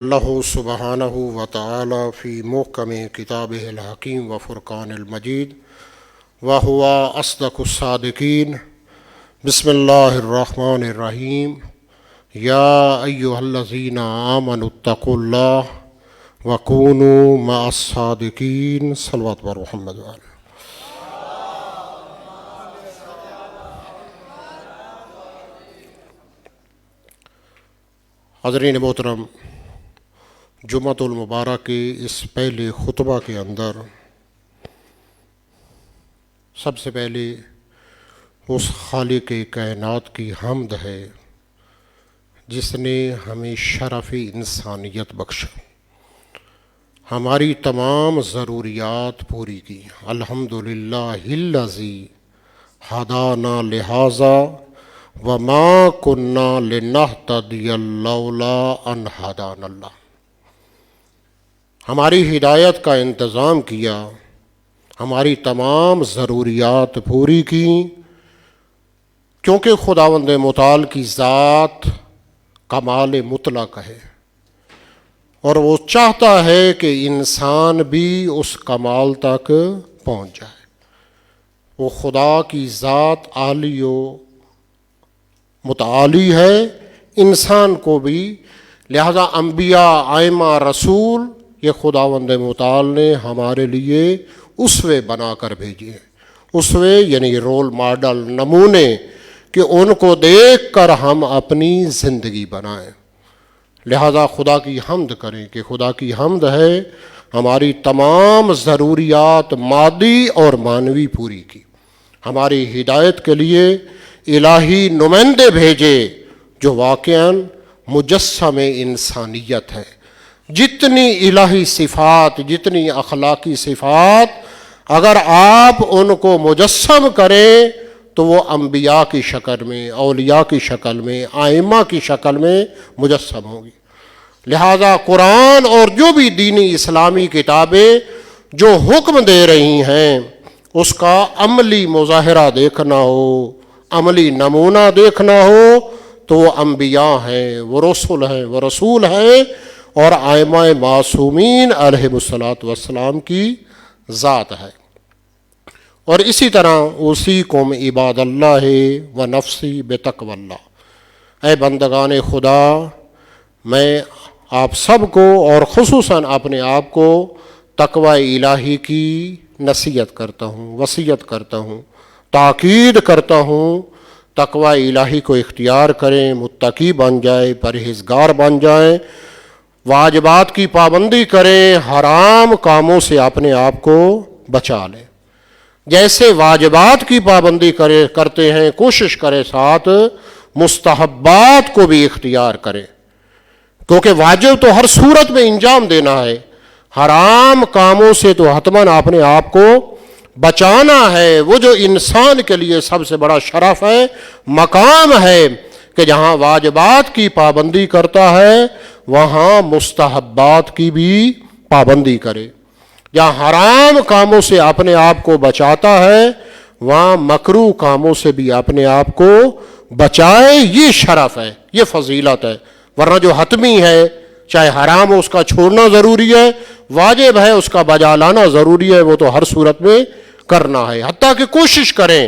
اللہ سبحانہ و تعالی فی محکم کتابہ الحکیم و فرقان المجید وہو اصدق الصادقین۔ بسم اللہ الرحمن الرحیم۔ یا ایہا الذین آمنوا اتقوا اللہ وکونوا مع الصادقین۔ صلوات بر محمد وعلی۔ حضرین محترم، جمعۃ المبارک کے اس پہلے خطبہ کے اندر سب سے پہلے اس خالق کائنات کی حمد ہے جس نے ہمیں شرف انسانیت بخشا، ہماری تمام ضروریات پوری کی۔ الحمدللہ الذی ہدانا لہذا وما کننا لنہتدی لولا ان ہدانا اللہ۔ ہماری ہدایت کا انتظام کیا، ہماری تمام ضروریات پوری کی، کیونکہ خداوند متعال کی ذات کمال مطلق ہے اور وہ چاہتا ہے کہ انسان بھی اس کمال تک پہنچ جائے۔ وہ خدا کی ذات عالی و متعالی ہے، انسان کو بھی، لہذا انبیاء، ائمہ، رسول، یہ خداوند متعال نے ہمارے لیے اسوے بنا کر بھیجے۔ اسوے یعنی رول ماڈل، نمونے، کہ ان کو دیکھ کر ہم اپنی زندگی بنائیں۔ لہذا خدا کی حمد کریں کہ خدا کی حمد ہے ہماری تمام ضروریات مادی اور معنوی پوری کی، ہماری ہدایت کے لیے الہی نمائندے بھیجے جو واقعاً مجسم انسانیت ہے۔ جتنی الہی صفات، جتنی اخلاقی صفات، اگر آپ ان کو مجسم کریں تو وہ انبیاء کی شکل میں، اولیاء کی شکل میں، ائمہ کی شکل میں مجسم ہوں گی۔ لہذا قرآن اور جو بھی دینی اسلامی کتابیں جو حکم دے رہی ہیں اس کا عملی مظاہرہ دیکھنا ہو، عملی نمونہ دیکھنا ہو تو وہ انبیاء ہیں، وہ رسول ہیں اور ائمہ معصومین علیہم الصلاۃ والسلام کی ذات ہے۔ اور اسی طرح اوصیکم عباد اللہ و نفسی بتقوی اللہ۔ اے بندگان خدا، میں آپ سب کو اور خصوصاً اپنے آپ کو تقوی الہی کی نصیحت کرتا ہوں، وصیت کرتا ہوں، تاکید کرتا ہوں، تقوی الہی کو اختیار کریں، متقی بن جائیں، پرہیزگار بن جائیں، واجبات کی پابندی کریں، حرام کاموں سے اپنے آپ کو بچا لیں۔ جیسے واجبات کی پابندی کرتے ہیں، کوشش کریں ساتھ مستحبات کو بھی اختیار کریں، کیونکہ واجب تو ہر صورت میں انجام دینا ہے، حرام کاموں سے تو حتماً اپنے آپ کو بچانا ہے۔ وہ جو انسان کے لیے سب سے بڑا شرف ہے، مقام ہے کہ جہاں واجبات کی پابندی کرتا ہے وہاں مستحبات کی بھی پابندی کرے، جہاں حرام کاموں سے اپنے آپ کو بچاتا ہے وہاں مکروہ کاموں سے بھی اپنے آپ کو بچائے۔ یہ شرف ہے، یہ فضیلت ہے، ورنہ جو حتمی ہے، چاہے حرام ہو اس کا چھوڑنا ضروری ہے، واجب ہے اس کا بجا لانا ضروری ہے، وہ تو ہر صورت میں کرنا ہے، حتیٰ کہ کوشش کریں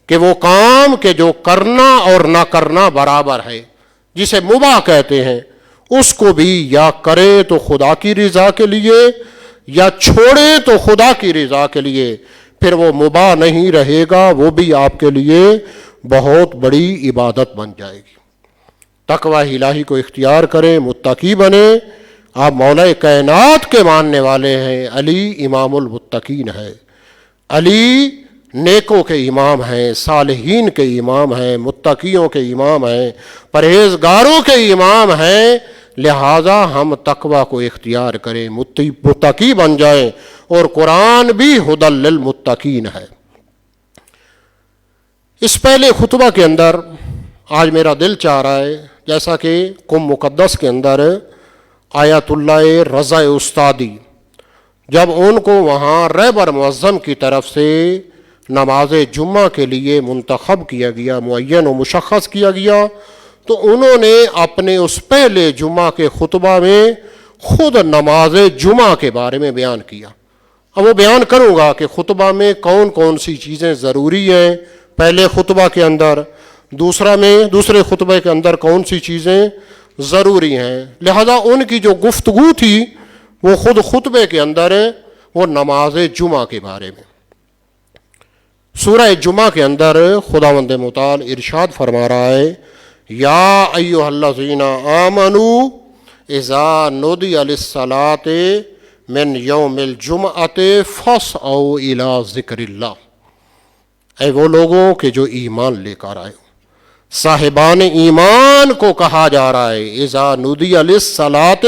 کہ وہ کام کہ جو کرنا اور نہ کرنا برابر ہے، جسے مباح کہتے ہیں، اس کو بھی یا کرے تو خدا کی رضا کے لیے یا چھوڑے تو خدا کی رضا کے لیے، پھر وہ مباح نہیں رہے گا، وہ بھی آپ کے لیے بہت بڑی عبادت بن جائے گی۔ تقوی الہی کو اختیار کریں، متقی بنیں۔ آپ مولا کائنات کے ماننے والے ہیں، علی امام المتقین ہے، علی نیکوں کے امام ہیں، صالحین کے امام ہیں، متقیوں کے امام ہیں، پرہیزگاروں کے امام ہیں۔ لہذا ہم تقوی کو اختیار کریں، متقی بن جائیں، اور قرآن بھی ھدی للمتقین ہے۔ اس پہلے خطبہ کے اندر آج میرا دل چاہ رہا ہے، جیسا کہ قم مقدس کے اندر آیت اللہ رضا استادی، جب ان کو وہاں رہبر معظم کی طرف سے نماز جمعہ کے لیے منتخب کیا گیا، معین و مشخص کیا گیا، تو انہوں نے اپنے اس پہلے جمعہ کے خطبہ میں خود نماز جمعہ کے بارے میں بیان کیا. اب وہ بیان کروں گا کہ خطبہ میں کون کون سی چیزیں ضروری ہیں پہلے خطبہ کے اندر، دوسرے خطبے کے اندر کون سی چیزیں ضروری ہیں. لہذا ان کی جو گفتگو تھی وہ خود خطبے کے اندر ہے، وہ نماز جمعہ کے بارے میں. سورہ جمعہ کے اندر خداوند متعال ارشاد فرما رہا ہے، یا ایھا الذین آمنوا اذا نودی للصلاۃ من یوم الجمعۃ فاسعوا الی ذکر اللہ. اے وہ لوگوں کہ جو ایمان لے کر آئے، صاحبان ایمان کو کہا جا رہا ہے اذا نودی للصلاۃ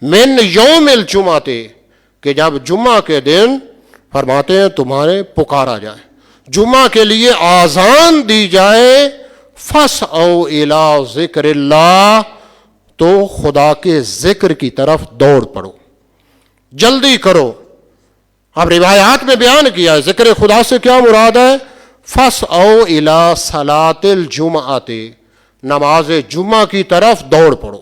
من یوم الجمعۃ، کہ جب جمعہ کے دن فرماتے ہیں تمہارے پکارا جائے، جمعہ کے لیے آذان دی جائے، فاسعوا الی ذکر اللہ، تو خدا کے ذکر کی طرف دوڑ پڑو، جلدی کرو. اب روایات میں بیان کیا ہے ذکر خدا سے کیا مراد ہے، فاسعوا الی صلاۃ الجمعۃ، نماز جمعہ کی طرف دوڑ پڑو،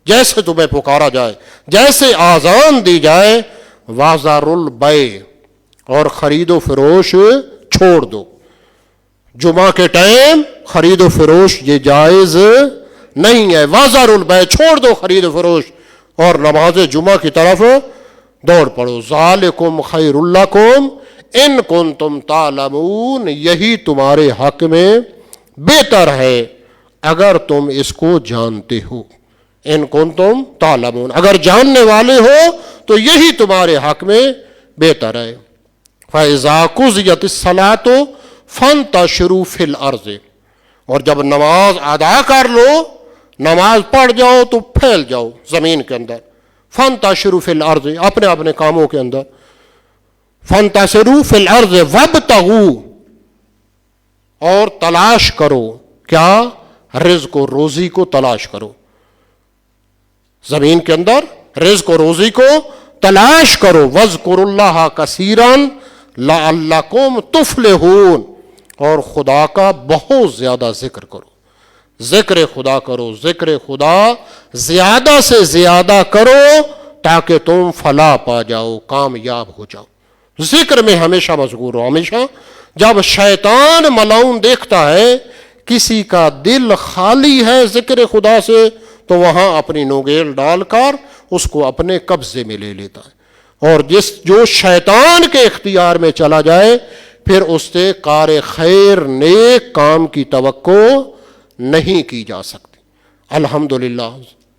جیسے تمہیں پکارا جائے، جیسے آذان دی جائے. وازار البیع، اور خرید و فروش چھوڑ دو. جمعہ کے ٹائم خرید و فروش یہ جائز نہیں ہے. وازار البیع، چھوڑ دو خرید و فروش اور نماز جمعہ کی طرف دوڑ پڑو. ذالکم خیر لکم ان کنتم تعلمون، یہی تمہارے حق میں بہتر ہے اگر تم اس کو جانتے ہو. ان کنتم تعلمون، اگر جاننے والے ہو تو یہی تمہارے حق میں بہتر ہے. فَإِذَا قُضِيَتِ الصَّلَاةُ فَانتَشِرُوا فِي الْأَرْضِ، اور جب نماز ادا کر لو، نماز پڑھ جاؤ تو پھیل جاؤ زمین کے اندر. فَانتَشِرُوا فِي الْأَرْضِ، اپنے اپنے کاموں کے اندر. فَانتَشِرُوا فِي الْأَرْضِ وَابْتَغُوا، اور تلاش کرو، کیا؟ رزق و روزی کو تلاش کرو. زمین کے اندر رزق و روزی کو تلاش کرو. وَاذْكُرُوا اللَّهَ كَثِيرًا لَعَلَّكُمْ تُفْلِحُونَ، اور خدا کا بہت زیادہ ذکر کرو. ذکر خدا کرو، ذکر خدا زیادہ سے زیادہ کرو تاکہ تم فلاح پا جاؤ، کامیاب ہو جاؤ. ذکر میں ہمیشہ مشغول ہو. ہمیشہ جب شیطان ملعون دیکھتا ہے کسی کا دل خالی ہے ذکر خدا سے، تو وہاں اپنی نوگیل ڈال کر اس کو اپنے قبضے میں لے لیتا ہے. اور جو شیطان کے اختیار میں چلا جائے پھر اس سے کار خیر نیک کام کی توقع نہیں کی جا سکتی. الحمدللہ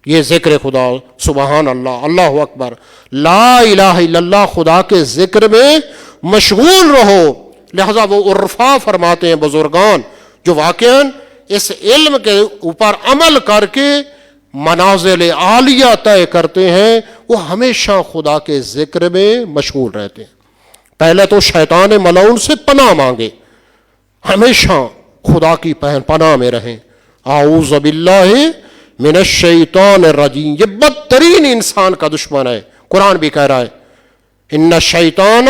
یہ ذکر خدا، سبحان اللہ، اللہ اکبر، لا الہ الا اللہ، خدا کے ذکر میں مشغول رہو. لہذا وہ عرفا فرماتے ہیں بزرگان جو واقعاً اس علم کے اوپر عمل کر کے منازل عالیہ طے کرتے ہیں، وہ ہمیشہ خدا کے ذکر میں مشغول رہتے ہیں. پہلے تو شیطان ملعون سے پناہ مانگے، ہمیشہ خدا کی پناہ میں رہیں. اعوذ باللہ من الشیطان الرجیم، یہ بدترین انسان کا دشمن ہے. قرآن بھی کہہ رہا ہے ان الشیطان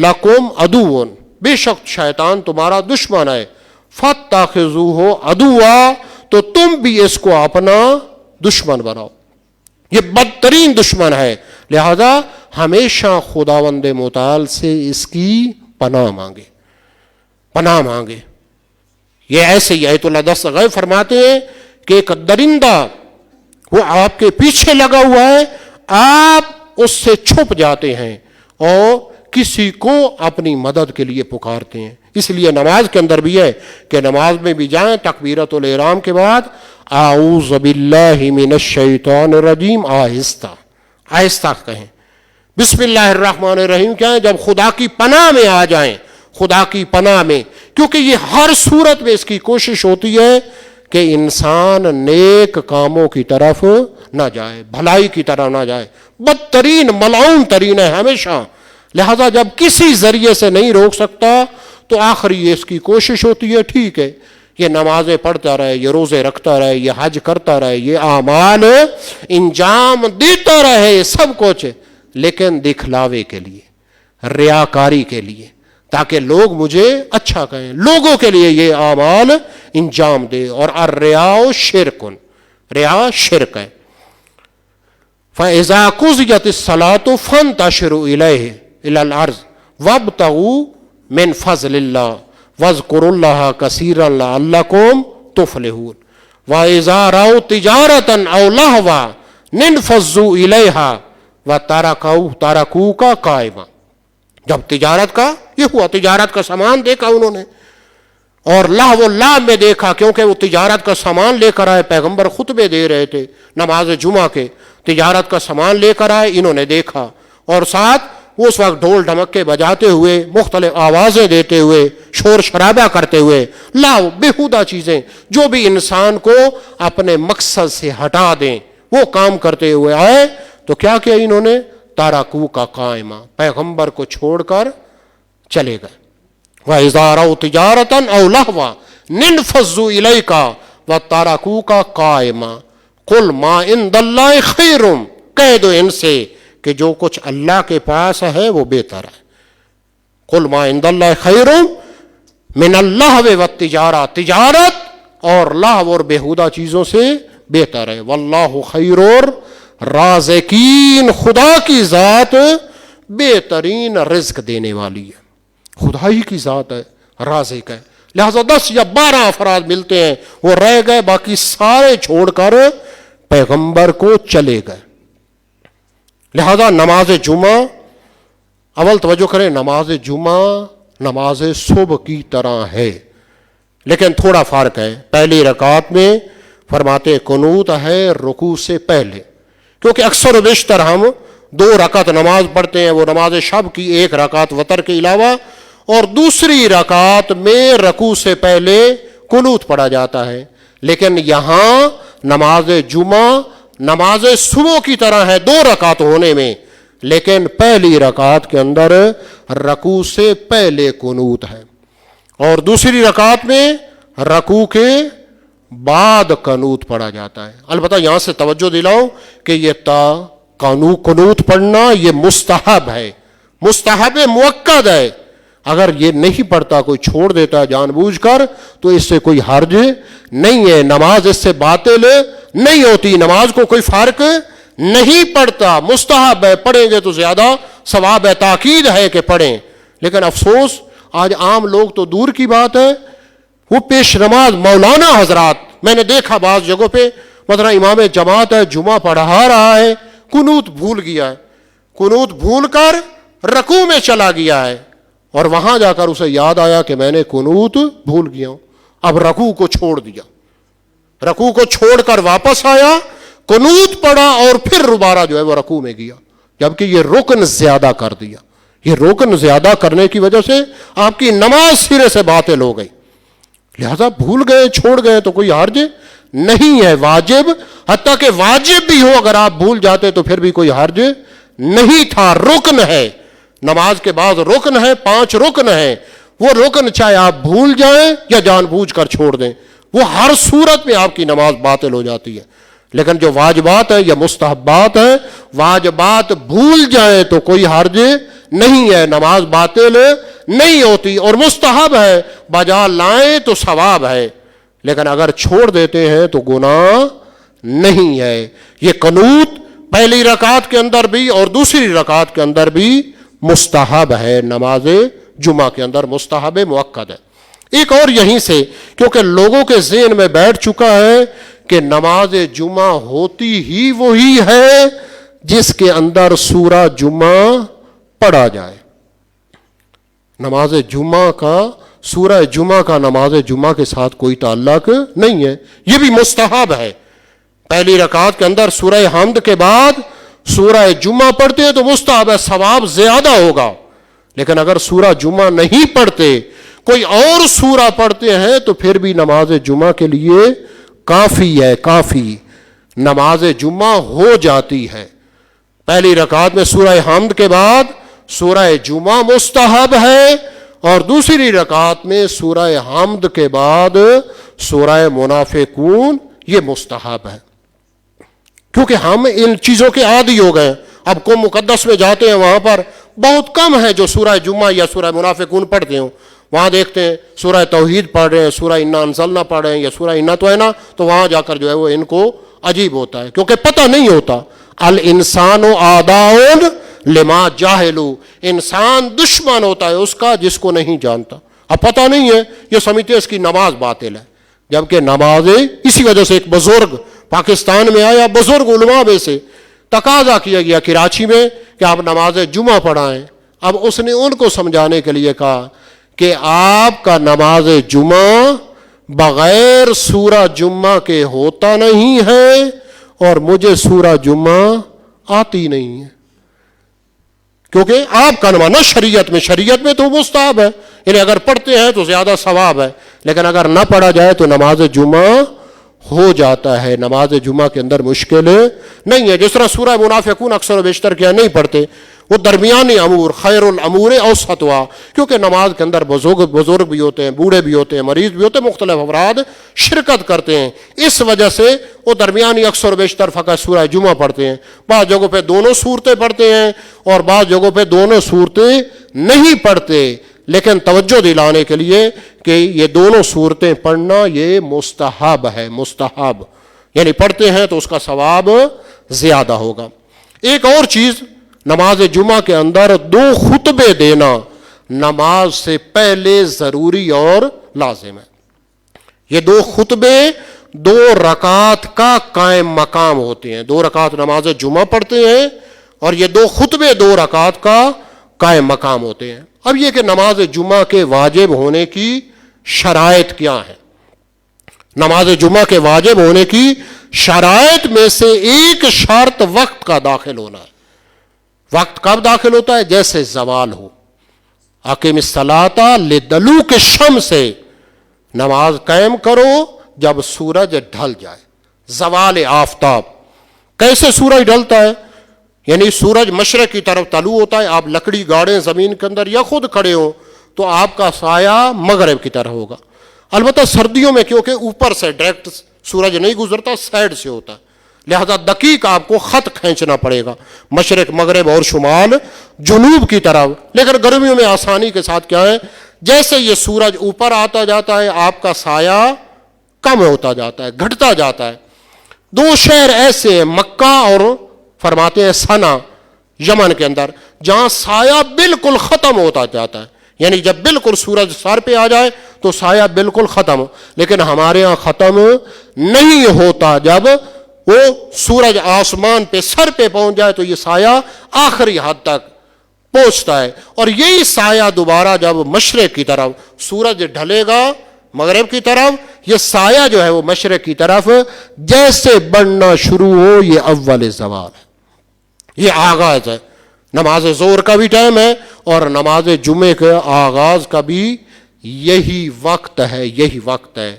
لکم عدو، بے شک شیطان تمہارا دشمن ہے. فاتخذوہ عدوا، تو تم بھی اس کو اپنا دشمن بناؤ. یہ بدترین دشمن ہے. لہذا ہمیشہ خداوند متعال سے اس کی پناہ مانگے، پناہ مانگے. یہ ایسے ہی آیت اللہ دست غیب فرماتے ہیں کہ ایک درندہ وہ آپ کے پیچھے لگا ہوا ہے، آپ اس سے چھپ جاتے ہیں اور کسی کو اپنی مدد کے لیے پکارتے ہیں. اس لیے نماز کے اندر بھی ہے کہ نماز میں بھی جائیں تکبیرۃ الاحرام کے بعد اعوذ باللہ من الشیطان الرجیم، آہستہ آہستہ کہیں. بسم اللہ الرحمن الرحیم کیا ہے؟ جب خدا کی پناہ میں آ جائیں، خدا کی پناہ میں، کیونکہ یہ ہر صورت میں اس کی کوشش ہوتی ہے کہ انسان نیک کاموں کی طرف نہ جائے، بھلائی کی طرف نہ جائے. بدترین ملعون ترین ہے ہمیشہ. لہذا جب کسی ذریعے سے نہیں روک سکتا تو آخری اس کی کوشش ہوتی ہے ٹھیک ہے یہ نمازیں پڑھتا رہے، یہ روزے رکھتا رہے، یہ حج کرتا رہے، یہ اعمال انجام دیتا رہے، سب کچھ، لیکن دکھلاوے کے لیے، ریاکاری کے لیے، تاکہ لوگ مجھے اچھا کہیں، لوگوں کے لیے یہ اعمال انجام دے. اور الریا شرکن، ریا شرک ہے. فَإِذَا قُضِيَتِ الصَّلَاةُ فَانتَشِرُوا إِلَى الْأَرْضِ وَابْتَغُوا مِنْ فَضْلِ اللَّهِ وَاذْكُرُوا اللَّهَ كَثِيرًا لَعَلَّكُمْ تُفْلِحُونَ. وَإِذَا رَأَوْا تِجَارَةً أَوْ لَهْوًا انفضوا إِلَيْهَا وَتَرَكُوكَ قَائِمًا. جب تجارت کا یہ ہوا، تجارت کا سامان دیکھا انہوں نے، اور لہو و لعب میں دیکھا، کیونکہ وہ تجارت کا سامان لے کر آئے. پیغمبر خطبے دے رہے تھے نماز جمعہ کے، تجارت کا سامان لے کر آئے، انہوں نے دیکھا، اور ساتھ اس وقت ڈھول ڈھمکے بجاتے ہوئے، مختلف آوازیں دیتے ہوئے، شور شرابہ کرتے ہوئے، لاؤ بےہودہ چیزیں جو بھی انسان کو اپنے مقصد سے ہٹا دیں، وہ کام کرتے ہوئے آئے. تو کیا کیا انہوں نے؟ تارکو کا قائمہ، پیغمبر کو چھوڑ کر چلے گئے. وَإِذَا رَأَوْا تِجَارَةً أَوْ لَهْوًا انفضوا إِلَيْكَ وَتَرَكُوكَ قَائِمًا قُلْ مَا عِندَ اللَّهِ خَيْرٌ. کہہ دو ان سے کہ جو کچھ اللہ کے پاس ہے وہ بہتر ہے. قُلْ مَا عِندَ اللَّهِ خَيْرٌ مِنَ اللَّهْوِ وَالتِّجَارَةِ، تجارت اور لہو اور بےہودہ چیزوں سے بہتر ہے. وَاللَّهُ خَيْرُ الرَّازِقِينَ، خدا کی ذات بہترین رزق دینے والی ہے. خدا ہی کی ذات ہے، رازق ہے. لہذا 10 یا 12 افراد ملتے ہیں، وہ رہ گئے، باقی سارے چھوڑ کر پیغمبر کو چلے گئے. لہذا نماز جمعہ، اول توجہ کریں، نماز جمعہ نماز صبح کی طرح ہے، لیکن تھوڑا فرق ہے. پہلی رکعت میں فرماتے قنوت ہے رکوع سے پہلے، کیونکہ اکثر و بیشتر ہم 2 رکعت نماز پڑھتے ہیں، وہ نماز شب کی 1 رکعت وتر کے علاوہ، اور دوسری رکعت میں رکوع سے پہلے قنوت پڑھا جاتا ہے. لیکن یہاں نماز جمعہ نماز صبح کی طرح ہے 2 رکعت ہونے میں، لیکن پہلی رکعت کے اندر رکوع سے پہلے قنوت ہے، اور دوسری رکعت میں رکوع کے بعد قنوت پڑھا جاتا ہے. البتہ یہاں سے توجہ دلاؤں کہ یہ قنوت پڑھنا یہ مستحب ہے، مستحب مؤکد ہے. اگر یہ نہیں پڑھتا، کوئی چھوڑ دیتا ہے جان بوجھ کر، تو اس سے کوئی حرج نہیں ہے، نماز اس سے باطل نہیں ہوتی، نماز کو کوئی فرق نہیں پڑتا. مستحب ہے، پڑھیں گے تو زیادہ ثواب ہے، تاکید ہے کہ پڑھیں. لیکن افسوس آج عام لوگ تو دور کی بات ہے، وہ پیش نماز مولانا حضرات میں نے دیکھا بعض جگہوں پہ، مثلا امام جماعت ہے، جمعہ پڑھا رہا ہے، قنوت بھول گیا ہے، قنوت بھول کر رکوع میں چلا گیا ہے، اور وہاں جا کر اسے یاد آیا کہ میں نے قنوت بھول گیا ہوں. اب رکوع کو چھوڑ دیا، رکوع کو چھوڑ کر واپس آیا، قنوت پڑھا، اور پھر دوبارہ جو ہے وہ رکوع میں گیا، جبکہ یہ رکن زیادہ کر دیا. یہ رکن زیادہ کرنے کی وجہ سے آپ کی نماز سرے سے باطل ہو گئی. لہذا بھول گئے، چھوڑ گئے تو کوئی حرج نہیں ہے. واجب، حتیٰ کہ واجب بھی ہو اگر آپ بھول جاتے تو پھر بھی کوئی حرج نہیں تھا. رکن ہے، نماز کے بعد رکن ہے، 5 رکن ہیں، وہ رکن چاہے آپ بھول جائیں یا جان بوجھ کر چھوڑ دیں، وہ ہر صورت میں آپ کی نماز باطل ہو جاتی ہے. لیکن جو واجبات ہیں یا مستحبات ہیں، واجبات بھول جائیں تو کوئی حرج نہیں ہے، نماز باطل نہیں ہوتی. اور مستحب ہے، بجا لائیں تو ثواب ہے، لیکن اگر چھوڑ دیتے ہیں تو گناہ نہیں ہے. یہ قنوت پہلی رکعت کے اندر بھی اور دوسری رکعت کے اندر بھی مستحب ہے، نماز جمعہ کے اندر مستحب مؤکد ہے. ایک اور یہیں سے، کیونکہ لوگوں کے ذہن میں بیٹھ چکا ہے کہ نماز جمعہ ہوتی ہی وہی ہے جس کے اندر سورہ جمعہ پڑھا جائے. نماز جمعہ کا، سورہ جمعہ کا نماز جمعہ کے ساتھ کوئی تعلق نہیں ہے. یہ بھی مستحب ہے. پہلی رکعت کے اندر سورہ حمد کے بعد سورہ جمعہ پڑھتے ہیں تو مستحب ہے، ثواب زیادہ ہوگا. لیکن اگر سورہ جمعہ نہیں پڑھتے، کوئی اور سورہ پڑھتے ہیں تو پھر بھی نماز جمعہ کے لیے کافی ہے، کافی نماز جمعہ ہو جاتی ہے. پہلی رکعت میں سورہ حمد کے بعد سورہ جمعہ مستحب ہے، اور دوسری رکعت میں سورہ حمد کے بعد سورہ منافقون یہ مستحب ہے. کیونکہ ہم ان چیزوں کے عادی ہو گئے. اب کو مقدس میں جاتے ہیں، وہاں پر بہت کم ہیں جو سورہ جمعہ یا سورہ منافقون پڑھتے ہوں. وہاں دیکھتے ہیں سورہ توحید پڑھ رہے ہیں, سورہ انا انزلنا پڑھ رہے ہیں یا سورہ انا توینا, تو وہاں جا کر جو ہے وہ ان کو عجیب ہوتا ہے, کیونکہ پتہ نہیں ہوتا. الانسان عداء لما جاہلوا, انسان دشمن ہوتا ہے اس کا جس کو نہیں جانتا. اب پتہ نہیں ہے, یہ سمجھتے اس کی نماز باطل ہے, جبکہ نمازیں اسی وجہ سے ایک بزرگ پاکستان میں آیا, بزرگ علماء میں سے تقاضا کیا گیا کراچی میں کہ آپ نماز جمعہ پڑھائیں. اب اس نے ان کو سمجھانے کے لیے کہا کہ آپ کا نماز جمعہ بغیر سورہ جمعہ کے ہوتا نہیں ہے اور مجھے سورہ جمعہ آتی نہیں ہے, کیونکہ آپ کا نماز نہ شریعت میں تو مستحب ہے, یعنی اگر پڑھتے ہیں تو زیادہ ثواب ہے, لیکن اگر نہ پڑھا جائے تو نماز جمعہ ہو جاتا ہے. نماز جمعہ کے اندر مشکل نہیں ہے. جس طرح سورہ منافقون اکثر و بیشتر کیا نہیں پڑھتے, وہ درمیانی امور, خیر الامور اوسطها, کیونکہ نماز کے اندر بزرگ بھی ہوتے ہیں, بوڑھے بھی ہوتے ہیں, مریض بھی ہوتے ہیں, مختلف افراد شرکت کرتے ہیں, اس وجہ سے وہ درمیانی اکثر و بیشتر فقط سورہ جمعہ پڑھتے ہیں. بعض جگہوں پہ دونوں صورتیں پڑھتے ہیں اور بعض جگہوں پہ دونوں صورتیں نہیں پڑھتے, لیکن توجہ دلانے کے لیے کہ یہ دونوں صورتیں پڑھنا یہ مستحب ہے, مستحب یعنی پڑھتے ہیں تو اس کا ثواب زیادہ ہوگا. ایک اور چیز, نماز جمعہ کے اندر 2 خطبے دینا نماز سے پہلے ضروری اور لازم ہے. یہ 2 خطبے 2 رکعت کا قائم مقام ہوتے ہیں. 2 رکعت نماز جمعہ پڑھتے ہیں اور یہ 2 خطبے 2 رکعت کا قائم مقام ہوتے ہیں. اب یہ کہ نماز جمعہ کے واجب ہونے کی شرائط کیا ہے. نماز جمعہ کے واجب ہونے کی شرائط میں سے ایک شرط وقت کا داخل ہونا ہے. وقت کب داخل ہوتا ہے؟ جیسے زوال ہو. اقیم الصلاۃ لدلوک الشمس, سے نماز قائم کرو جب سورج ڈھل جائے. زوال آفتاب. کیسے سورج ڈھلتا ہے؟ یعنی سورج مشرق کی طرف طلوع ہوتا ہے, آپ لکڑی گاڑیں زمین کے اندر یا خود کھڑے ہوں تو آپ کا سایہ مغرب کی طرف ہوگا. البتہ سردیوں میں کیونکہ اوپر سے ڈائریکٹ سورج نہیں گزرتا, سائڈ سے ہوتا ہے, لہذا دقیق آپ کو خط کھینچنا پڑے گا مشرق مغرب اور شمال جنوب کی طرف. لیکن گرمیوں میں آسانی کے ساتھ کیا ہے, جیسے یہ سورج اوپر آتا جاتا ہے آپ کا سایہ کم ہوتا جاتا ہے, گھٹتا جاتا ہے. 2 شہر ایسے ہیں, مکہ اور فرماتے ہیں سنا یمن کے اندر, جہاں سایہ بالکل ختم ہوتا جاتا ہے. یعنی جب بالکل سورج سر پہ آ جائے تو سایہ بالکل ختم, لیکن ہمارے ہاں ختم نہیں ہوتا. جب وہ سورج آسمان پہ سر پہ پہنچ جائے تو یہ سایہ آخری حد تک پہنچتا ہے, اور یہی سایہ دوبارہ جب مشرق کی طرف سورج ڈھلے گا مغرب کی طرف, یہ سایہ جو ہے وہ مشرق کی طرف جیسے بڑھنا شروع ہو, یہ اول زوال ہے, یہ آغاز ہے. نماز ظہر کا بھی ٹائم ہے اور نماز جمعے کے آغاز کا بھی یہی وقت ہے, یہی وقت ہے.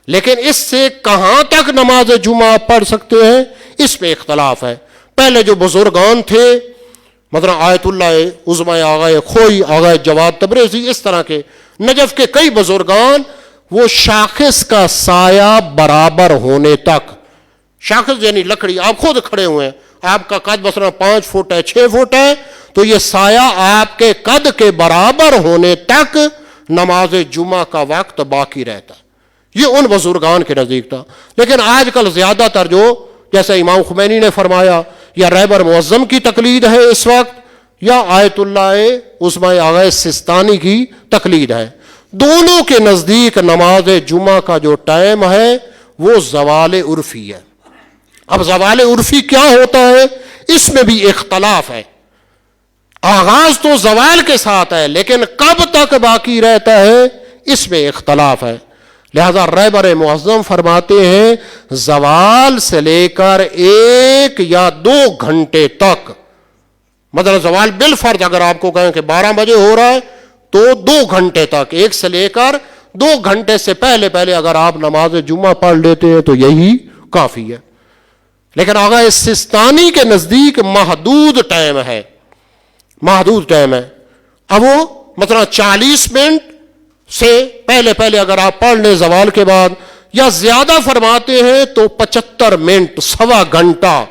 لیکن اس سے کہاں تک نماز جمعہ پڑھ سکتے ہیں اس پہ اختلاف ہے. پہلے جو بزرگان تھے, مثلا آیت اللہ عظمی آغا خوئی, آغا جواد تبریزی, اس طرح کے نجف کے کئی بزرگان, وہ شاخص کا سایہ برابر ہونے تک, شاخص یعنی لکڑی, آپ خود کھڑے ہوئے ہیں, آپ کا قد مثلا 5 فٹ ہے 6 فٹ ہے, تو یہ سایہ آپ کے قد کے برابر ہونے تک نماز جمعہ کا وقت باقی رہتا ہے. یہ ان بزرگان کے نزدیک تھا. لیکن آج کل زیادہ تر جو جیسے امام خمینی نے فرمایا, یا رہبر معظم کی تقلید ہے اس وقت, یا آیت اللہ عظمی آغا سستانی کی تقلید ہے. دونوں کے نزدیک نماز جمعہ کا جو ٹائم ہے وہ زوال عرفی ہے. اب زوال عرفی کیا ہوتا ہے اس میں بھی اختلاف ہے. آغاز تو زوال کے ساتھ ہے لیکن کب تک باقی رہتا ہے اس میں اختلاف ہے. لہذا رہبر معظم فرماتے ہیں زوال سے لے کر 1 یا 2 گھنٹے تک, مطلب زوال بالفرض اگر آپ کو کہیں کہ 12 بجے ہو رہا ہے تو 2 گھنٹے تک, 1 سے لے کر 2 گھنٹے سے پہلے اگر آپ نماز جمعہ پڑھ لیتے ہیں تو یہی کافی ہے. لیکن آغا سستانی کے نزدیک محدود ٹائم ہے, محدود ٹائم ہے. اب وہ مثلا 40 منٹ سے پہلے اگر آپ پڑھ لیں زوال کے بعد, یا زیادہ فرماتے ہیں تو 75 منٹ, 1.25 گھنٹہ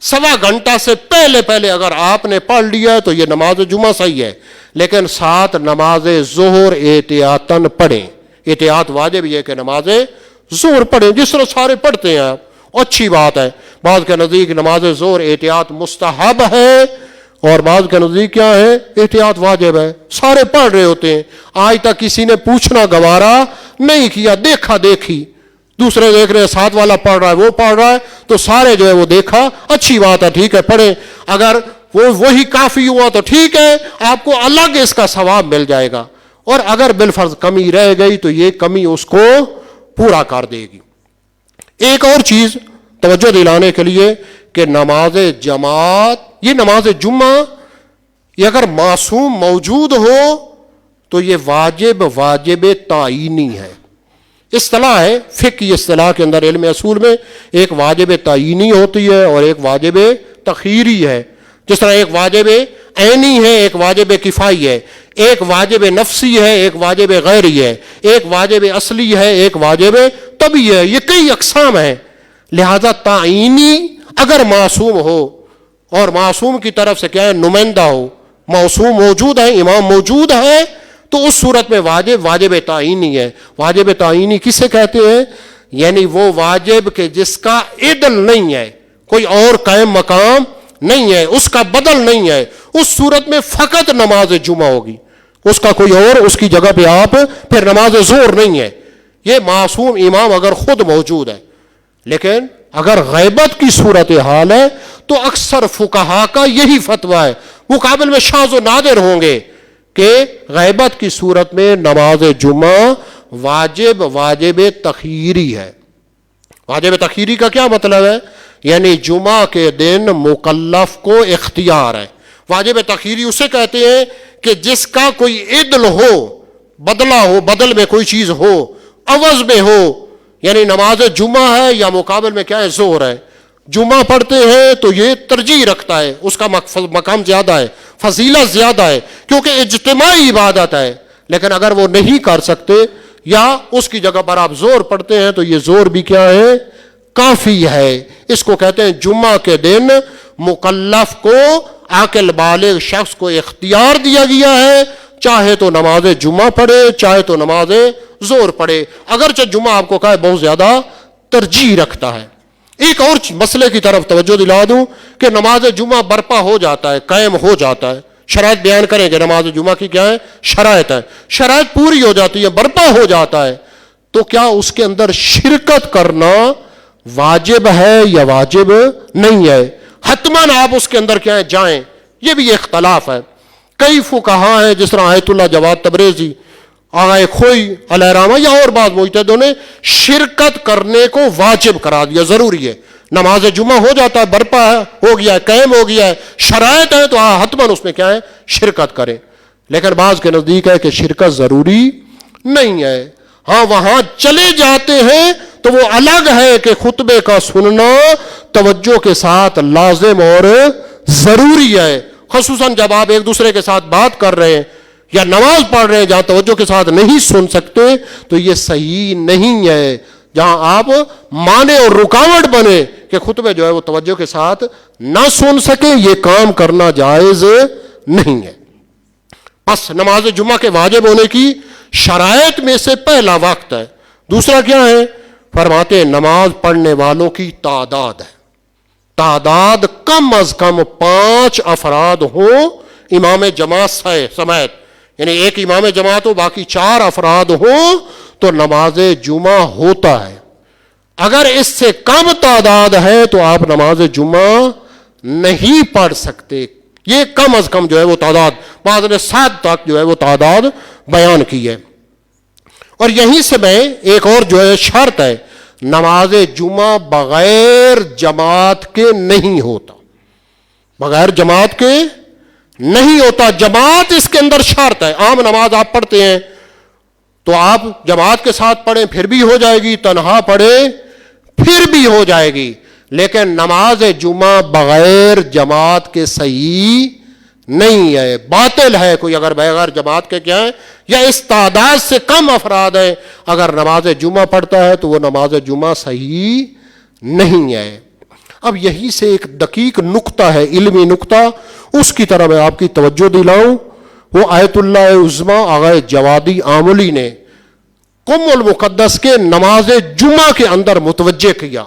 سوا گھنٹہ سے پہلے اگر آپ نے پڑھ لیا ہے تو یہ نماز جمعہ صحیح ہے، لیکن ساتھ نماز ظہر احتیاطاً پڑھیں۔ احتیاط واجب یہ کہ نماز ظہر پڑھیں جس طرح سارے پڑھتے ہیں آپ، اچھی بات ہے۔ بعض کے نزدیک نماز ظہر احتیاط مستحب ہے اور بعض کے نزدیک کیا ہے؟ احتیاط واجب ہے۔ سارے پڑھ رہے ہوتے ہیں، آج تک کسی نے پوچھنا گوارا نہیں کیا، دیکھا دیکھی، دوسرے دیکھ رہے ہیں، ساتھ والا پڑھ رہا ہے، وہ پڑھ رہا ہے، تو سارے جو ہے وہ دیکھا، اچھی بات ہے، ٹھیک ہے پڑھیں۔ اگر وہی کافی ہوا تو ٹھیک ہے، آپ کو الگ اس کا ثواب مل جائے گا، اور اگر بالفرض کمی رہ گئی تو یہ کمی اس کو پورا کر دے گی۔ ایک اور چیز توجہ دلانے کے لیے کہ نماز جماعت، یہ نماز جمعہ، یہ اگر معصوم موجود ہو تو یہ واجب تعینی ہے۔ اصطلاح ہے، فقہی اصطلاح کے اندر، علم اصول میں ایک واجب تعینی ہوتی ہے اور ایک واجب تخییری ہے۔ جس طرح ایک واجب عینی ہے، ایک واجب کفائی ہے، ایک واجب نفسی ہے، ایک واجب غیری ہے، ایک واجب اصلی ہے، ایک واجب طبعی ہے، یہ کئی اقسام ہیں۔ لہذا تعینی اگر معصوم ہو اور معصوم کی طرف سے کیا ہے؟ نمائندہ ہو، معصوم موجود ہے، امام موجود ہے، تو اس صورت میں واجب تعینی ہے۔ واجب تعینی کسے کہتے ہیں؟ یعنی وہ واجب کہ جس کا عدل نہیں ہے، کوئی اور قائم مقام نہیں ہے، اس کا بدل نہیں ہے، اس صورت میں فقط نماز جمعہ ہوگی، اس کا کوئی اور اس کی جگہ پہ آپ پھر نماز ظہر نہیں ہے۔ یہ معصوم امام اگر خود موجود ہے، لیکن اگر غیبت کی صورتحال ہے تو اکثر فقہا کا یہی فتویٰ ہے، مقابل میں شاذ و نادر ہوں گے، کہ غیبت کی صورت میں نماز جمعہ واجب تخییری ہے۔ واجب تخییری کا کیا مطلب ہے؟ یعنی جمعہ کے دن مکلف کو اختیار ہے۔ واجب تخییری اسے کہتے ہیں کہ جس کا کوئی عدل ہو، بدلہ ہو، بدل میں کوئی چیز ہو، عوض میں ہو، یعنی نماز جمعہ ہے یا مقابل میں کیا ہے؟ ظہر ہے، جمعہ پڑھتے ہیں تو یہ ترجیح رکھتا ہے، اس کا مقام زیادہ ہے، فضیلت زیادہ ہے، کیونکہ اجتماعی عبادت ہے۔ لیکن اگر وہ نہیں کر سکتے یا اس کی جگہ پر آپ ظہر پڑھتے ہیں تو یہ ظہر بھی کیا ہے؟ کافی ہے۔ اس کو کہتے ہیں جمعہ کے دن مکلف کو، عاقل بالغ شخص کو اختیار دیا گیا ہے، چاہے تو نماز جمعہ پڑھے، چاہے تو نماز ظہر پڑھے، اگرچہ جمعہ آپ کو کہا ہے بہت زیادہ ترجیح رکھتا ہے۔ ایک اور مسئلے کی طرف توجہ دلا دوں کہ نماز جمعہ برپا ہو جاتا ہے، قائم ہو جاتا ہے، شرائط بیان کریں کہ نماز جمعہ کی کیا ہے؟ شرائط ہے، شرائط پوری ہو جاتی ہے، برپا ہو جاتا ہے، تو کیا اس کے اندر شرکت کرنا واجب ہے یا واجب نہیں ہے؟ حتماً آپ اس کے اندر کیا ہے؟ جائیں، یہ بھی اختلاف ہے۔ کئی فقہا ہیں جس طرح آیت اللہ جواد تبریزی، آغائے خوئی علیہ الرحمہ یا اور بعض مجتہدوں نے شرکت کرنے کو واجب کرا دیا، ضروری ہے۔ نماز جمعہ ہو جاتا ہے، برپا ہو گیا ہے، قائم ہو گیا ہے، شرائط ہے، تو حتماً اس میں کیا ہے؟ شرکت کریں۔ لیکن بعض کے نزدیک ہے کہ شرکت ضروری نہیں ہے، ہاں وہاں چلے جاتے ہیں تو وہ الگ ہے کہ خطبے کا سننا توجہ کے ساتھ لازم اور ضروری ہے، خصوصاً جب آپ ایک دوسرے کے ساتھ بات کر رہے ہیں یا نماز پڑھ رہے ہیں جہاں توجہ کے ساتھ نہیں سن سکتے تو یہ صحیح نہیں ہے۔ جہاں آپ مانے اور رکاوٹ بنے کہ خطبے جو ہے وہ توجہ کے ساتھ نہ سن سکیں، یہ کام کرنا جائز نہیں ہے۔ بس نماز جمعہ کے واجب ہونے کی شرائط میں سے پہلا وقت ہے۔ دوسرا کیا ہے؟ فرماتے ہیں نماز پڑھنے والوں کی تعداد ہے، تعداد کم از کم 5 افراد ہوں امام جماعت سمیت، یعنی ایک امام جماعت ہو باقی 4 افراد ہوں تو نماز جمعہ ہوتا ہے۔ اگر اس سے کم تعداد ہے تو آپ نماز جمعہ نہیں پڑھ سکتے۔ یہ کم از کم جو ہے وہ تعداد، بعض نے 7 تک جو ہے وہ تعداد بیان کی ہے۔ اور یہیں سے میں ایک اور جو ہے شرط ہے، نماز جمعہ بغیر جماعت کے نہیں ہوتا، بغیر جماعت کے نہیں ہوتا، جماعت اس کے اندر شرط ہے۔ عام نماز آپ پڑھتے ہیں تو آپ جماعت کے ساتھ پڑھیں پھر بھی ہو جائے گی، تنہا پڑھیں پھر بھی ہو جائے گی، لیکن نماز جمعہ بغیر جماعت کے صحیح نہیں ہے، باطل ہے۔ کوئی اگر بغیر جماعت کے کیا ہے یا اس تعداد سے کم افراد ہیں اگر نماز جمعہ پڑھتا ہے تو وہ نماز جمعہ صحیح نہیں ہے۔ اب یہی سے ایک دقیق نقطہ ہے، علمی نقطہ، اس کی طرح میں آپ کی توجہ دلاؤں. وہ آیت اللہ عظمی آغا جوادی آملی نے قم المقدس کے نماز جمعہ کے اندر متوجہ کیا.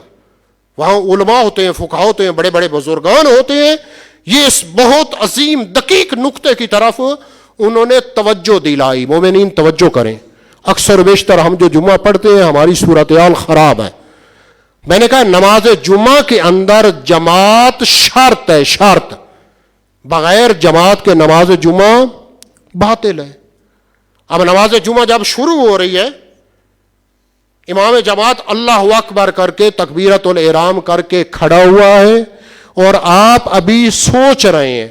وہاں علماء ہوتے ہیں، فقہاء ہوتے ہیں، بڑے بڑے بزرگان ہوتے ہیں. یہ اس بہت عظیم دقیق نقطے کی طرف انہوں نے توجہ دلائی. مومنین توجہ کریں، اکثر و بیشتر ہم جو جمعہ پڑھتے ہیں ہماری صورتحال خراب ہے. میں نے کہا نماز جمعہ کے اندر جماعت شرط ہے، شرط. بغیر جماعت کے نماز جمعہ باطل ہے. اب نماز جمعہ جب شروع ہو رہی ہے، امام جماعت اللہ اکبر کر کے تکبیرۃ الاحرام کر کے کھڑا ہوا ہے، اور آپ ابھی سوچ رہے ہیں،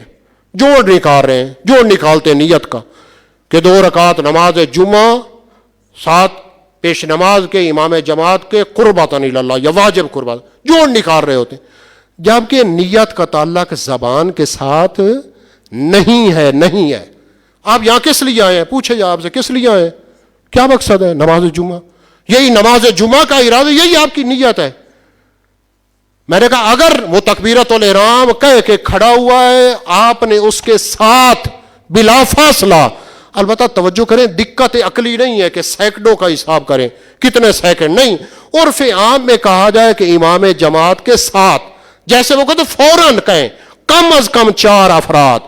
جوڑ نکال رہے ہیں، جوڑ نکالتے ہیں نیت کا کہ 2 رکعت نماز جمعہ ساتھ پیش نماز کے امام جماعت کے قربتاً اللہ یا واجب قربت، جوڑ نکال رہے ہوتے ہیں، جبکہ نیت کا تعلق زبان کے ساتھ نہیں ہے. نہیں ہے. آپ یہاں کس لیے آئے ہیں؟ پوچھے جا آپ سے کس لیے آئے ہیں، کیا مقصد ہے؟ نماز جمعہ. یہی نماز جمعہ کا ارادہ، یہی آپ کی نیت ہے. میں نے کہا اگر وہ تکبیرۃ الاحرام کہہ کے کھڑا ہوا ہے، آپ نے اس کے ساتھ بلا فاصلہ، البتہ توجہ کریں دقت عقلی نہیں ہے کہ سیکنڈوں کا حساب کریں کتنے سیکنڈ، نہیں. عرف عام میں کہا جائے کہ امام جماعت کے ساتھ، جیسے وہ کہتے فوراً کہیں کم از کم 4 افراد.